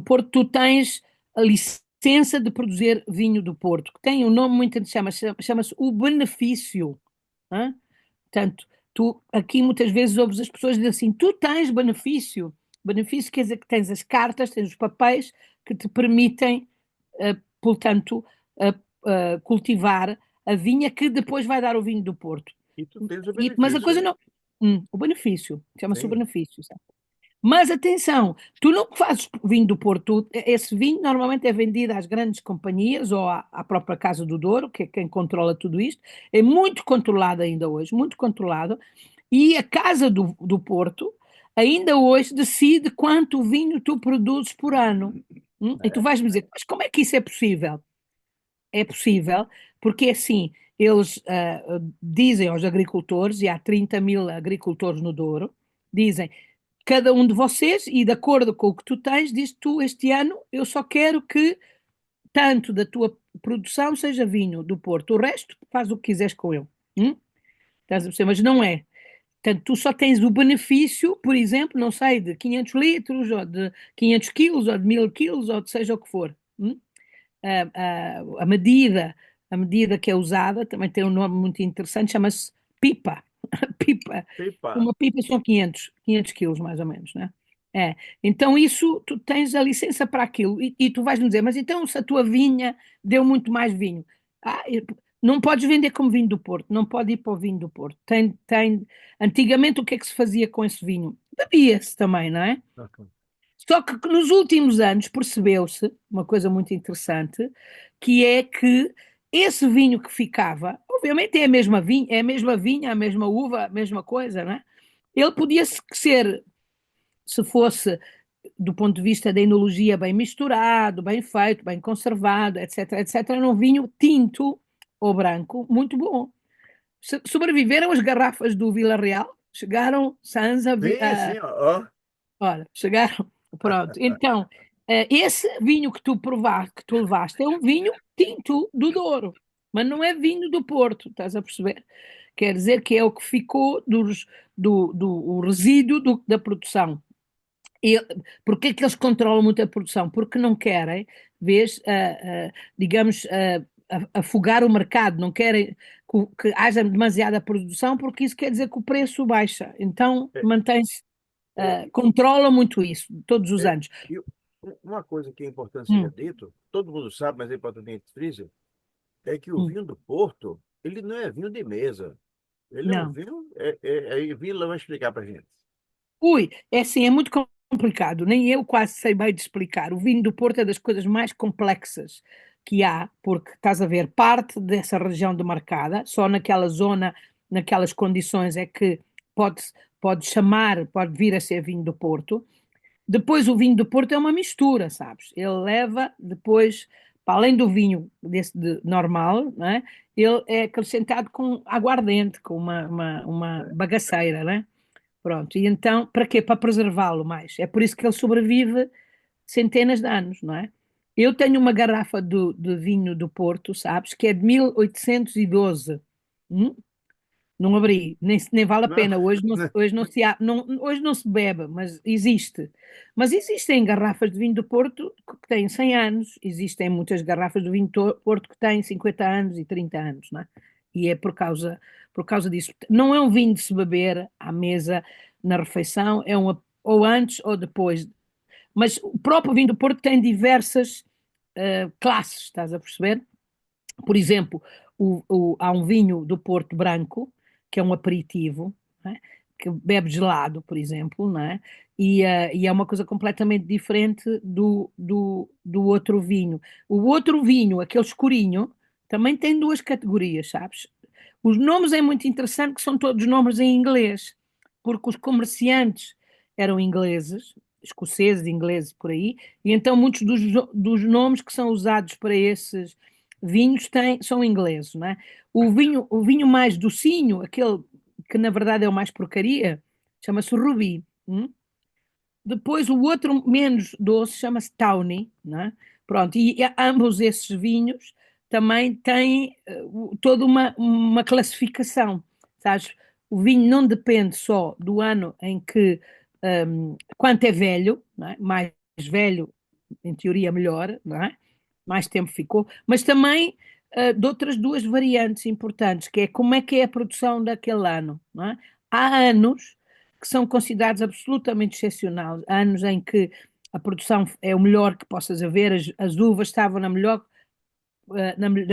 Porto, tu tens a licença de produzir vinho do Porto, que tem um nome muito interessante, chama-se o benefício. Né? Portanto, tu aqui muitas vezes ouves as pessoas dizer assim: tu tens benefício. Benefício quer dizer que tens as cartas, tens os papéis que te permitem, portanto, cultivar a vinha que depois vai dar o vinho do Porto. E tu tens o Mas a coisa benefício. não. O benefício, chama-se o Sim. benefício. Sabe? Mas atenção, tu não fazes vinho do Porto, esse vinho normalmente é vendido às grandes companhias ou à própria Casa do Douro, que é quem controla tudo isto, é muito controlado ainda hoje, muito controlado, e a Casa do Porto ainda hoje decide quanto vinho tu produzes por ano. E tu É? vais-me dizer, mas como é que isso é possível? É possível, porque assim, eles dizem aos agricultores, e há 30 mil agricultores no Douro, dizem, cada um de vocês, e de acordo com o que tu tens, diz tu, este ano, eu só quero que tanto da tua produção seja vinho do Porto, o resto faz o que quiseres com ele. Estás a perceber? Mas não é. Portanto, tu só tens o benefício, por exemplo, não sei, de 500 litros, ou de 500 quilos, ou de 1000 quilos, ou de seja o que for. A medida, a medida que é usada também tem um nome muito interessante, chama-se pipa. Pipa. Pipa. Uma pipa são 500 quilos, mais ou menos, né? É. Então, isso, tu tens a licença para aquilo. E tu vais-me dizer, mas então, se a tua vinha deu muito mais vinho, não podes vender como vinho do Porto, não pode ir para o vinho do Porto. Antigamente, o que é que se fazia com esse vinho? Bebia-se também, não é? Só que nos últimos anos percebeu-se uma coisa muito interessante, que é que esse vinho que ficava, obviamente é a mesma vinha, a mesma uva, a mesma coisa, não é? Ele podia ser, se fosse do ponto de vista da enologia bem misturado, bem feito, bem conservado, etc, etc, era um vinho tinto ou branco muito bom. Sobreviveram as garrafas do Vila Real, chegaram Sans Sim, sim, ó. Ora, chegaram. Pronto. Então, esse vinho que tu provaste, que tu levaste, é um vinho tinto do Douro, mas não é vinho do Porto, estás a perceber? Quer dizer que é o que ficou o resíduo da produção. E, porque é que eles controlam muito a produção? Porque não querem, vês, digamos, afogar o mercado, não querem que haja demasiada produção, porque isso quer dizer que o preço baixa. Então, É, mantém-se eu, controla muito isso, todos os é, anos. eu- uma coisa que é importante seja Hum, dito, todo mundo sabe, mas é importante que a gente frise, é que o hum. vinho do Porto, ele não é vinho de mesa. Ele é um Não. vinho, aí Vila vai explicar para gente. Ui, é assim, é muito complicado, nem eu quase sei bem de explicar. O vinho do Porto é das coisas mais complexas que há, porque estás a ver, parte dessa região demarcada, só naquela zona, naquelas condições é que pode, pode chamar, pode vir a ser vinho do Porto. Depois o vinho do Porto é uma mistura, sabes? Ele leva depois para além do vinho normal, não é? Ele é acrescentado com aguardente, com uma bagaceira, né? Pronto, e então, para quê? Para preservá-lo mais. É por isso que ele sobrevive centenas de anos, não é? Eu tenho uma garrafa de vinho do Porto, sabes, que é de 1812. Hum? Não abri, nem vale a Não, pena. Hoje não se bebe, mas existe. Mas existem garrafas de vinho do Porto que têm 100 anos, existem muitas garrafas de vinho do Porto que têm 50 anos e 30 anos, não é? E é por causa disso. Não é um vinho de se beber à mesa na refeição, ou antes ou depois. Mas o próprio vinho do Porto tem diversas classes, estás a perceber? Por exemplo, há um vinho do Porto branco, que é um aperitivo, não é? Que bebe gelado, por exemplo, não é? E é uma coisa completamente diferente do outro vinho. O outro vinho, aquele escurinho, também tem duas categorias, sabes? Os nomes é muito interessante, que são todos nomes em inglês, porque os comerciantes eram ingleses, escoceses, ingleses, por aí, e então muitos dos nomes que são usados para esses vinhos são ingleses, não é? O vinho mais docinho, aquele que na verdade é o mais porcaria, chama-se Ruby. Depois o outro menos doce chama-se Tawny, não é? Pronto, e ambos esses vinhos também têm toda uma classificação, sabes? O vinho não depende só do ano em que, quanto é velho, não é? Mais velho, em teoria melhor, não é? Mais tempo ficou, mas também de outras duas variantes importantes, que é como é que é a produção daquele ano, não é? Há anos que são considerados absolutamente excepcionais, anos em que a produção é o melhor que possas haver, as uvas estavam da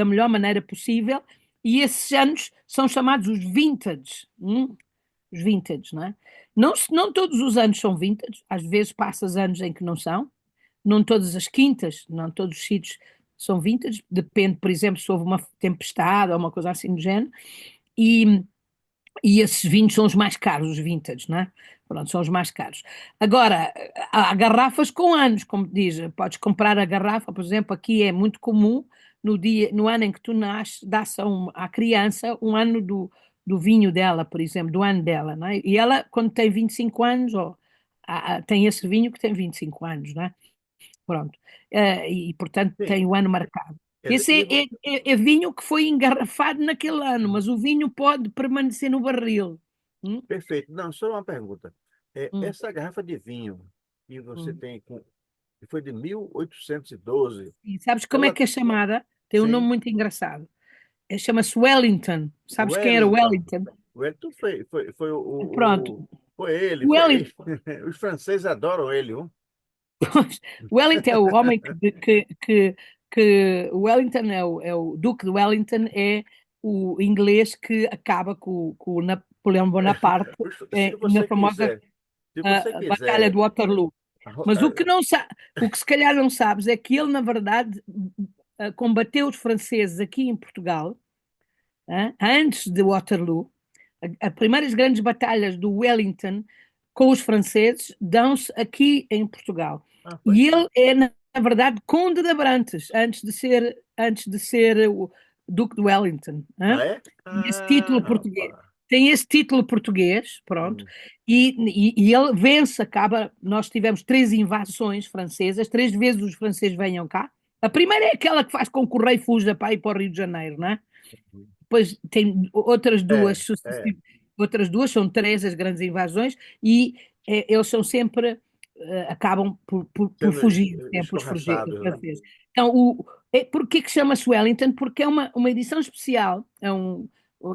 melhor maneira possível, e esses anos são chamados os vintage, os vintage, não é? Não todos os anos são vintage, às vezes passas anos em que não são, não todas as quintas, não todos os sítios são vintage, depende, por exemplo, se houve uma tempestade ou uma coisa assim do género, e, e esses vinhos são os mais caros, os vintage, não é? Pronto, são os mais caros. Agora, há garrafas com anos, como diz, podes comprar a garrafa, por exemplo, aqui é muito comum, no ano em que tu nasces, dá-se à criança um ano do vinho dela, por exemplo, do ano dela, não é? E ela, quando tem 25 anos, tem esse vinho que tem 25 anos, não é? Pronto. E, portanto, sim, tem o ano marcado. quer dizer, Esse é vinho que foi engarrafado naquele ano, mas o vinho pode permanecer no barril. Hum? perfeito. Não, só uma pergunta. Hum, Essa garrafa de vinho que você hum. tem que foi de 1812, E sabes como é ela que é chamada? Tem um nome sim, muito engraçado. Chama-se Wellington. Sabes quem era Wellington. Wellington? O Wellington foi Pronto. foi ele, foi ele. Wellington, Os franceses adoram ele, viu? Wellington é o homem que Wellington é o Duque de Wellington, é o inglês que acaba com o Napoleão Bonaparte Se na você famosa quiser, se você a Batalha de quiser, Waterloo. Mas o que se calhar não sabes é que ele, na verdade, combateu os franceses aqui em Portugal, antes de Waterloo. As primeiras grandes batalhas do Wellington com os franceses dão-se aqui em Portugal. foi? E ele é, na verdade, Conde de Abrantes, antes de ser o Duque de Wellington. Ah, é? Esse título Ah, português. rapaz. Tem esse título português, pronto, Hum. e ele vence, acaba. Nós tivemos três invasões francesas, três vezes os franceses venham cá. A primeira é aquela que faz com que o rei fuja para ir para o Rio de Janeiro, não é? Depois tem outras duas, são três as grandes invasões, e eles são sempre, acabam por Sendo fugir, sempre os escorraçados, né? franceses. Então, porquê que chama-se Wellington? Porque é uma edição especial,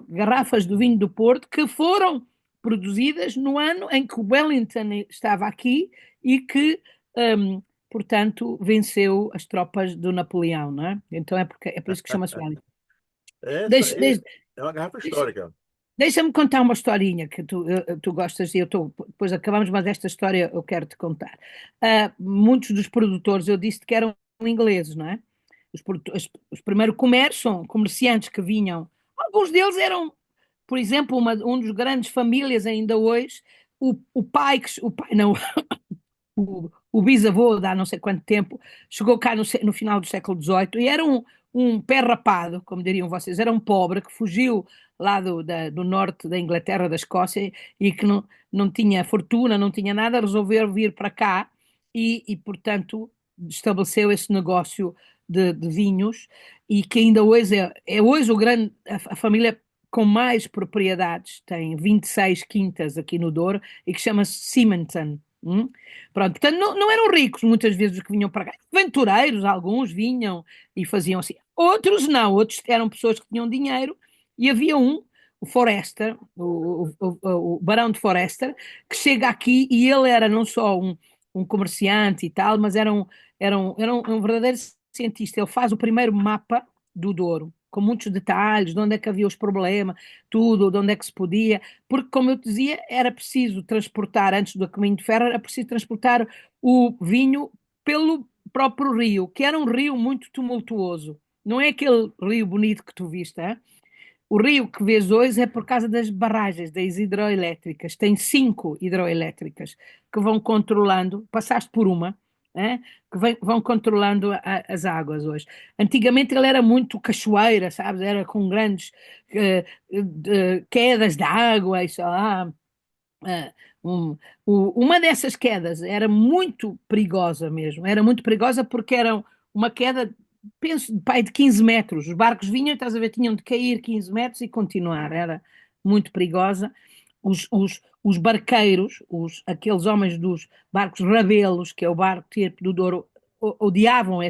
garrafas do vinho do Porto que foram produzidas no ano em que o Wellington estava aqui e que, portanto, venceu as tropas do Napoleão, não é? Então é por isso que chama-se Wellington. Essa Deixa, é, deixa, é uma garrafa deixa, histórica. deixa-me contar uma historinha que tu gostas e depois acabamos, mas esta história eu quero te contar. Muitos dos produtores, eu disse que eram ingleses, não é? Os primeiros comerciantes que vinham, alguns deles eram, por exemplo, um dos grandes famílias ainda hoje, o pai não, o bisavô, de há não sei quanto tempo, chegou cá no final do século XVIII e era um pé rapado, como diriam vocês, era um pobre que fugiu lá do norte da Inglaterra, da Escócia, e que não tinha fortuna, não tinha nada, resolveu vir para cá portanto, estabeleceu esse negócio de vinhos e que ainda hoje é hoje a família com mais propriedades, tem 26 quintas aqui no Douro e que chama-se Symington. Pronto, portanto, não eram ricos muitas vezes os que vinham para cá. Aventureiros, alguns vinham e faziam assim. Outros não, outros eram pessoas que tinham dinheiro e havia o Forester, o Barão de Forester, que chega aqui e ele era não só um comerciante e tal, mas era um verdadeiro cientista. Ele faz o primeiro mapa do Douro, com muitos detalhes, de onde é que havia os problemas, tudo, de onde é que se podia, porque, como eu te dizia, era preciso transportar, antes do caminho de ferro, era preciso transportar o vinho pelo próprio rio, que era um rio muito tumultuoso. Não é aquele rio bonito que tu viste, hein? O rio que vês hoje é por causa das barragens, das hidroelétricas. Tem 5 hidroelétricas que vão controlando, passaste por uma, que vão controlando as águas hoje. Antigamente ele era muito cachoeira, sabes? Era com grandes quedas de água e sei lá. Ah, um- uma dessas quedas era muito perigosa mesmo, era muito perigosa porque era uma queda, penso, pai, de 15 metros. Os barcos vinham, estás a ver, tinham de cair 15 metros e continuar, era muito perigosa. Os barqueiros, aqueles homens dos barcos rabelos, que é o barco tipo do Douro, odiavam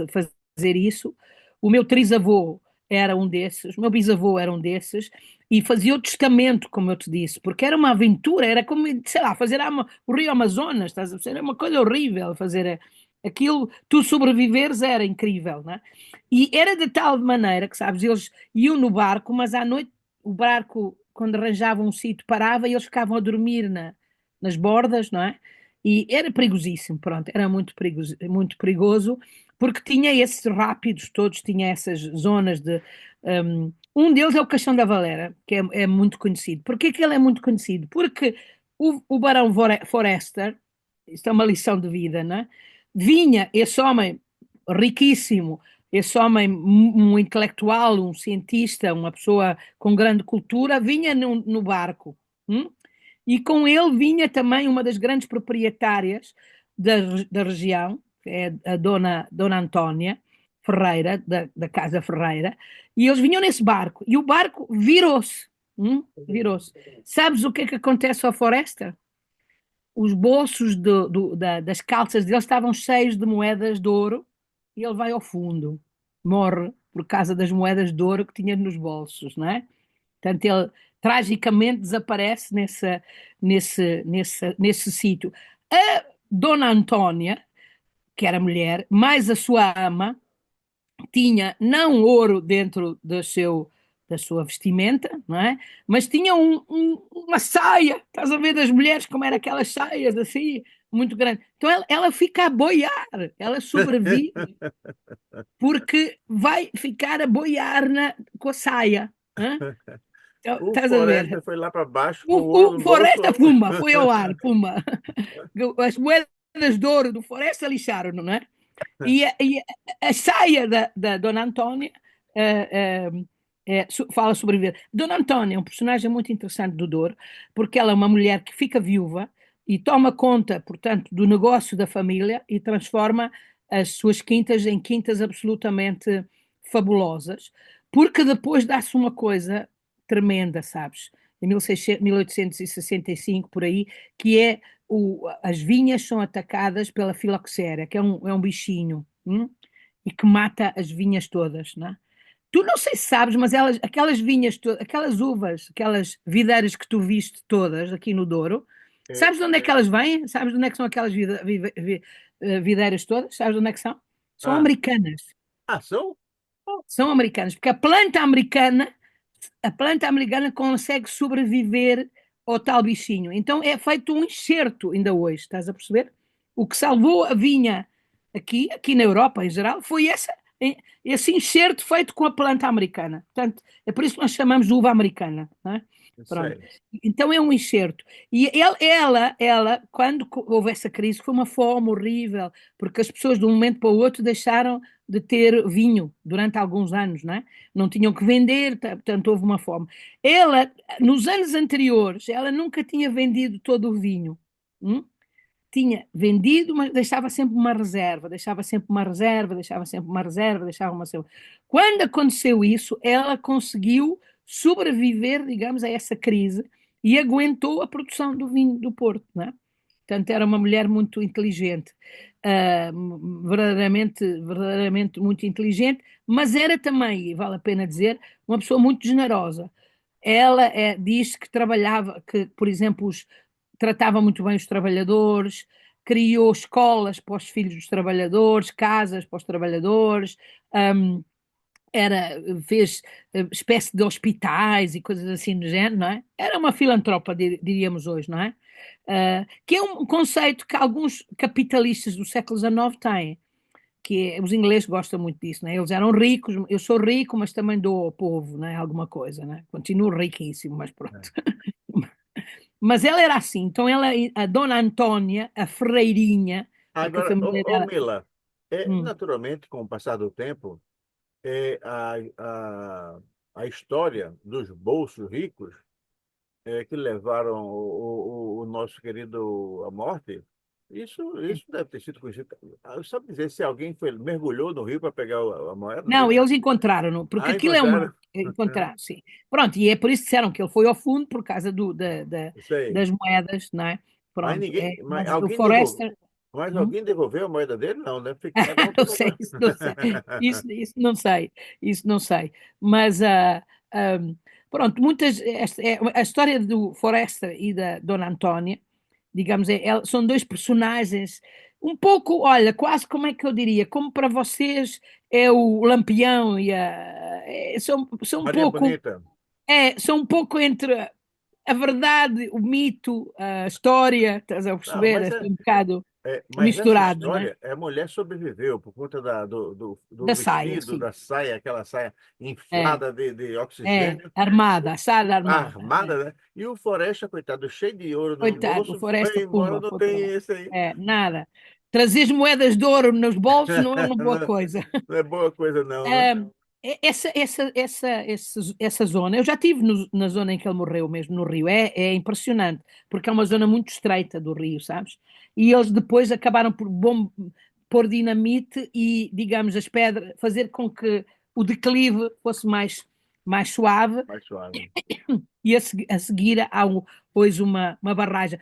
fazer isso. O meu trisavô era um desses, o meu bisavô era um desses, e fazia o testamento, como eu te disse, porque era uma aventura, era como, sei lá, fazer o Rio Amazonas, estás a ver? Era uma coisa horrível fazer aquilo, tu sobreviveres era incrível, né? E era de tal maneira que, sabes, eles iam no barco, mas à noite o barco, quando arranjavam um sítio, parava e eles ficavam a dormir nas bordas, não é? E era perigosíssimo, pronto, era muito perigoso, porque tinha esses rápidos todos, tinha essas zonas de. Um deles é o Caixão da Valera, que é muito conhecido. Porquê que ele é muito conhecido? Porque o Barão Forester, isto é uma lição de vida, não é? Vinha esse homem riquíssimo, esse homem, um intelectual, um cientista, uma pessoa com grande cultura, vinha no barco. Hum? E com ele vinha também uma das grandes proprietárias da região, que é a Dona Antónia Ferreira, da Casa Ferreira, e eles vinham nesse barco, e o barco virou-se. Virou-se. Sabes o que acontece ao Forester? Os bolsos das calças dele estavam cheios de moedas de ouro e ele vai ao fundo, morre por causa das moedas de ouro que tinha nos bolsos, não é? Portanto, ele tragicamente desaparece nesse sítio. A Dona Antónia, que era mulher, mais a sua ama, tinha não ouro dentro da sua vestimenta, não é? Mas tinha uma saia, estás a ver das mulheres como eram aquelas saias assim, muito grande. Então ela fica a boiar, ela sobrevive porque vai ficar a boiar com a saia. Então, O estás a ver? Floresta foi lá para baixo com o ouro O no Floresta, bolso. pumba, foi ao ar, pumba. As moedas de ouro do Floresta lixaram, não é? E a saia da Dona Antónia fala sobreviver. Dona Antónia é um personagem muito interessante do Douro, porque ela é uma mulher que fica viúva e toma conta, portanto, do negócio da família e transforma as suas quintas em quintas absolutamente fabulosas, porque depois dá-se uma coisa tremenda, sabes? Em 1865, por aí, que é as vinhas são atacadas pela filoxera, que é um bichinho, e que mata as vinhas todas, não é? Tu não sei se sabes, mas aquelas vinhas, aquelas uvas, aquelas videiras que tu viste todas aqui no Douro, É, sabes de onde é que elas vêm? Sabes de onde é que são aquelas videiras todas? Sabes de onde é que são? São ah, americanas. ação? São americanas, porque a planta americana consegue sobreviver ao tal bichinho. Então é feito um enxerto ainda hoje, estás a perceber? O que salvou a vinha aqui na Europa em geral, foi esse enxerto feito com a planta americana. Portanto, é por isso que nós chamamos de uva americana, não é? Isso Pronto. aí. Então é um enxerto. E quando houve essa crise, foi uma fome horrível, porque as pessoas de um momento para o outro deixaram de ter vinho durante alguns anos, não é? Não tinham que vender, portanto houve uma fome. Ela, nos anos anteriores, ela nunca tinha vendido todo o vinho. Hum? Tinha vendido, mas deixava sempre uma reserva, deixava sempre uma reserva, deixava sempre uma reserva, deixava uma. Quando aconteceu isso, ela conseguiu sobreviver, digamos, a essa crise e aguentou a produção do vinho do Porto, não é? Portanto, era uma mulher muito inteligente, verdadeiramente muito inteligente, mas era também, e vale a pena dizer, uma pessoa muito generosa. Ela diz que trabalhava, que, por exemplo, tratava muito bem os trabalhadores, criou escolas para os filhos dos trabalhadores, casas para os trabalhadores, um, fez espécie de hospitais e coisas assim do género, não é? Era uma filantropa, diríamos hoje, não é? Que é um conceito que alguns capitalistas do século XIX têm, os ingleses gostam muito disso, né? Eles eram ricos, eu sou rico, mas também dou ao povo, né? Alguma coisa, né? Continuo riquíssimo, mas pronto. É. Mas ela era assim, então a Dona Antônia, a Ferreirinha, porque a Agora, família ô dela. Mila, Hum, naturalmente, com o passar do tempo, é, a, a, a história dos bolsos ricos que levaram o nosso querido à morte, isso deve ter sido conhecido. Sabe dizer se alguém mergulhou no rio para pegar a moeda Não, dele? eles encontraram-no, porque Ah, aquilo é uma. encontraram. Encontraram, sim. Pronto, e é por isso que disseram que ele foi ao fundo por causa Isso aí. das moedas, não é? Mas Pronto, ninguém, mas mas o alguém devolveu. Forrester. Mas Hum? alguém devolveu a moeda dele? Não, né? Cada um Não ficou com sei, isso não sei. Isso não sei. Isso não sei. Mas, pronto, a história do Forrester e da Dona Antónia, digamos, são dois personagens um pouco, olha, quase como é que eu diria, como para vocês é o Lampião são um Maria pouco, Bonita. são um pouco entre a verdade, o mito, a história, estás a Não, perceber? mas, Assim, um bocado mas nessa misturado, não é? história, a mulher sobreviveu por conta do Da saia, vestido, sim. da saia, aquela saia É, inflada de oxigênio, armada, assada armada. armada, né? E o Floresta, coitado, cheio de ouro no Coitado, o bolso, Floresta foi embora, Pumba não foi para tem lá. esse aí. Nada. Trazer moedas de ouro nos bolsos não é uma boa coisa. Não é boa coisa, não, né? Ahm, essa zona, eu já estive na zona em que ele morreu, mesmo no Rio, é impressionante, porque é uma zona muito estreita do Rio, sabes? E eles depois acabaram por pôr dinamite e, digamos, as pedras, fazer com que o declive fosse mais suave, Mais suave. e a seguir há hoje uma barragem.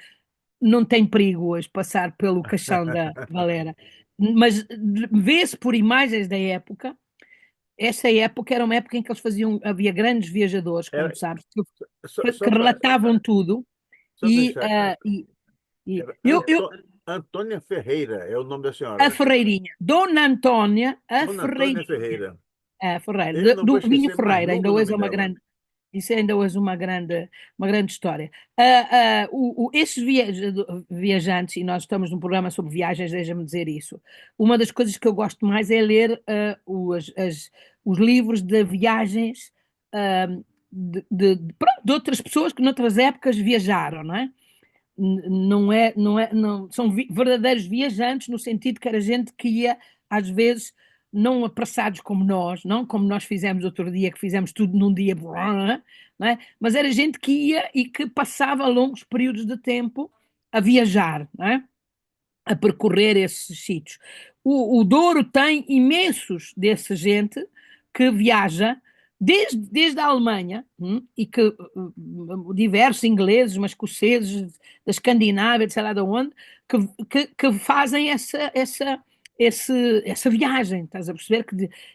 Não tem perigo hoje passar pelo caixão da galera, mas vê-se por imagens da época. Essa época era uma época em que eles faziam, havia grandes viajadores, como Era, sabes, que só para relatavam tudo. E, deixar ah, claro, e, e era eu, Antônia Ferreira é o nome da a senhora. Ferreirinha, Dona Antônia, a Dona Antônia Ferreirinha, Ferreira. a Ferreira, Eu não vou do Vinho esquecer mais Ferreira, nunca ainda o hoje nome é uma dela. grande. Isso ainda hoje é uma grande história. Esses viajantes, e nós estamos num programa sobre viagens, deixa-me dizer isso. Uma das coisas que eu gosto mais é ler os livros de viagens pronto, de outras pessoas que noutras épocas viajaram, não é? Não, são verdadeiros viajantes no sentido que era gente que ia, às vezes, não apressados como nós, não como nós fizemos outro dia, que fizemos tudo num dia, não é? Mas era gente que ia e que passava longos períodos de tempo a viajar, não é? A percorrer esses sítios. O Douro tem imensos dessa gente que viaja desde a Alemanha, e que diversos ingleses, mas escoceses, da Escandinávia, de sei lá de onde, que fazem essa viagem, estás a perceber?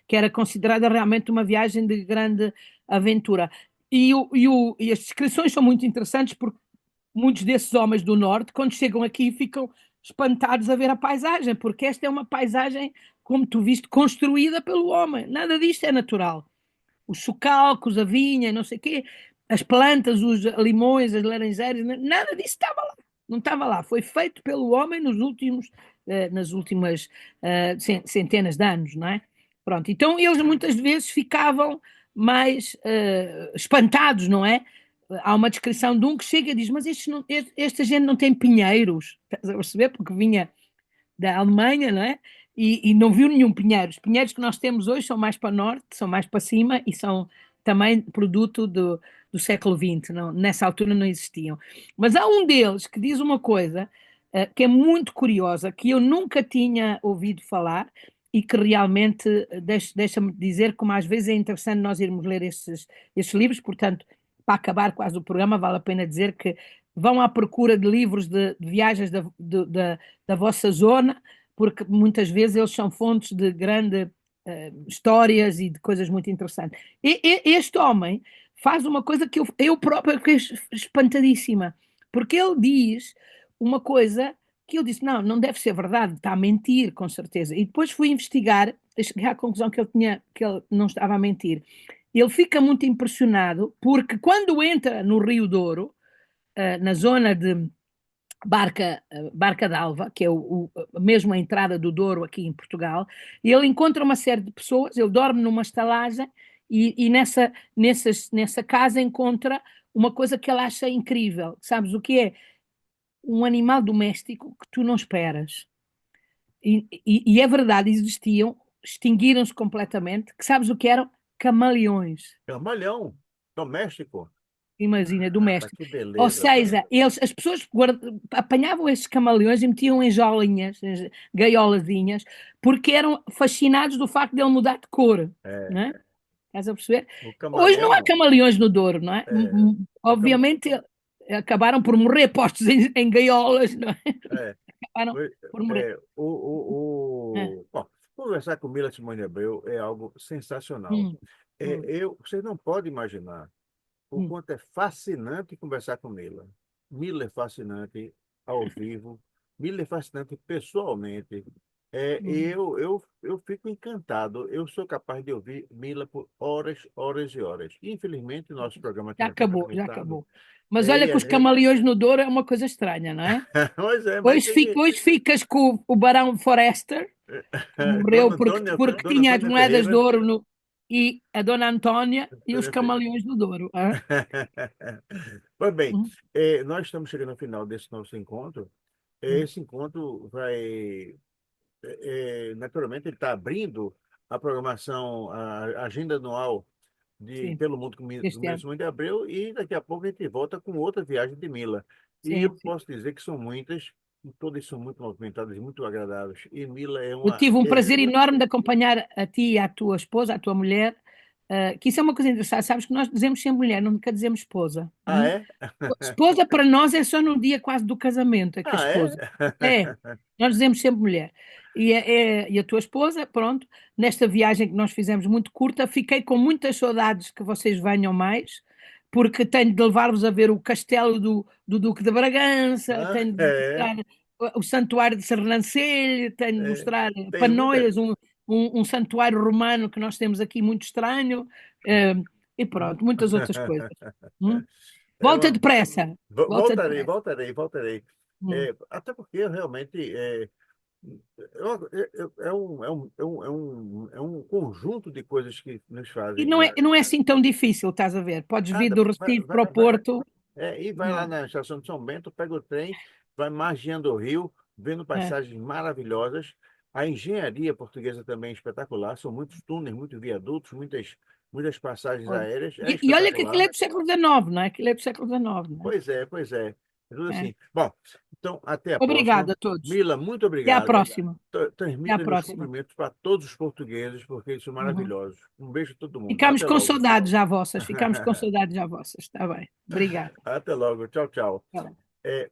Que era considerada realmente uma viagem de grande aventura. E as descrições são muito interessantes porque muitos desses homens do norte, quando chegam aqui, ficam espantados a ver a paisagem, porque esta é uma paisagem, como tu viste, construída pelo homem. Nada disto é natural. Os socalcos, a vinha, não sei o quê, as plantas, os limões, as laranjeiras, nada disso estava lá. Não estava lá. Foi feito pelo homem nas últimas centenas de anos, não é? Pronto, então eles muitas vezes ficavam mais espantados, não é? Há uma descrição de um que chega e diz: Mas esta gente não tem pinheiros, estás a perceber? Porque vinha da Alemanha, não é? E não viu nenhum pinheiro. Os pinheiros que nós temos hoje são mais para norte, são mais para cima e são também produto do século XX. Não, nessa altura não existiam. Mas há um deles que diz uma coisa que é muito curiosa, que eu nunca tinha ouvido falar e que realmente deixa-me dizer como às vezes é interessante nós irmos ler estes livros, portanto, para acabar quase o programa, vale a pena dizer que vão à procura de livros de viagens da vossa zona, porque muitas vezes eles são fontes de grandes histórias e de coisas muito interessantes. Este homem faz uma coisa que eu própria fiquei espantadíssima, porque ele diz uma coisa que eu disse, não deve ser verdade, está a mentir, com certeza. E depois fui investigar, cheguei à conclusão que ele não estava a mentir. Ele fica muito impressionado, porque quando entra no Rio Douro, na zona de Barca d'Alva, que é mesmo a entrada do Douro aqui em Portugal, e ele encontra uma série de pessoas, ele dorme numa estalagem e nessa casa encontra uma coisa que ele acha incrível. Sabes o que é? Um animal doméstico que tu não esperas. E é verdade, existiam, extinguiram-se completamente, que sabes o que eram? Camaleões. Camaleão doméstico. Imagina, Ah, doméstico. que Ou beleza, cara. seja, as pessoas apanhavam esses camaleões e metiam em jolinhas, em gaiolazinhas, porque eram fascinados do facto de ele mudar de cor, É, não é? Estás a perceber? o Hoje não há camaleão, camaleões no Douro, não é? é, o cam, Obviamente acabaram por morrer postos em gaiolas, não é? é, Acabaram por morrer. É. bom, conversar com Mila Simone Abreu é algo sensacional. Hum, hum, Você não pode imaginar o hum. quanto é fascinante conversar com Mila. Mila é fascinante ao vivo, Mila é fascinante pessoalmente. Hum. Eu fico encantado. Eu sou capaz de ouvir Mila por horas, horas e horas. Infelizmente, nosso programa Já tem um tempo acabou, já limitado. acabou. Mas olha E que a os gente... camaleões no Douro é uma coisa estranha, não é? Pois é, mas tem que... Hoje ficas com o Barão Forrester, que morreu porque Dona tinha as Antônia moedas de Ferreira. ouro e a Dona Antónia e os camaleões do Douro. Hã? Pois bem, Hum, nós estamos chegando ao final desse nosso encontro. hum. Esse encontro naturalmente, ele está abrindo a programação, a agenda anual Sim, Pelo Mundo com este Mila ano. Simões de Abreu, e daqui a pouco a gente volta com outra viagem de Mila. E eu Sim, sim. posso dizer que são muitas, e todas são muito movimentadas e muito agradáveis. E Mila é Eu uma... tive um prazer enorme de acompanhar a ti e a tua esposa, a tua mulher, que isso é uma coisa interessante. Sabes que nós dizemos sempre mulher, nunca dizemos esposa. Ah, é? Esposa para nós é só no dia quase do casamento, é que a Ah, é? esposa. É, nós dizemos sempre mulher. E a tua esposa, pronto, nesta viagem que nós fizemos muito curta, fiquei com muitas saudades que vocês venham mais, porque tenho de levar-vos a ver o castelo do Duque de Bragança, Ah, tenho de é, mostrar o Santuário de Sernancelho, tenho de é. mostrar Tem muita... Panoias, um santuário romano que nós temos aqui muito estranho, eh, e pronto, muitas outras coisas. Hum? É Volta uma... depressa. Volta Voltarei, depressa. voltarei, voltarei. Hum. Até porque realmente é um conjunto de coisas que nos E fazem. não é assim tão difícil, estás a ver? Podes vir Nada, do Recife para o Porto. e vai lá Não. na estação de São Bento, pega o trem, vai margeando o rio, vendo É, paisagens maravilhosas. A engenharia portuguesa também é espetacular, são muitos túneis, muitos viadutos, muitas passagens olha. aéreas, é E olha que aquilo espetacular. é do século XIX, não é? Aquilo é do século XIX, não é? Pois é, pois é. É tudo É. assim. Bom, então até a próxima. Obrigada a todos. Mila, muito Até à obrigado. próxima. Até à Transmita meus próxima. cumprimentos para todos os portugueses, porque eles são Uhum. maravilhosos. Um beijo a todo mundo. Ficámos Até com logo. saudades já vossas. Ficámos com saudades já vossas. Está bem. Obrigada. Até logo. Tchau, tchau. Tá bem. É,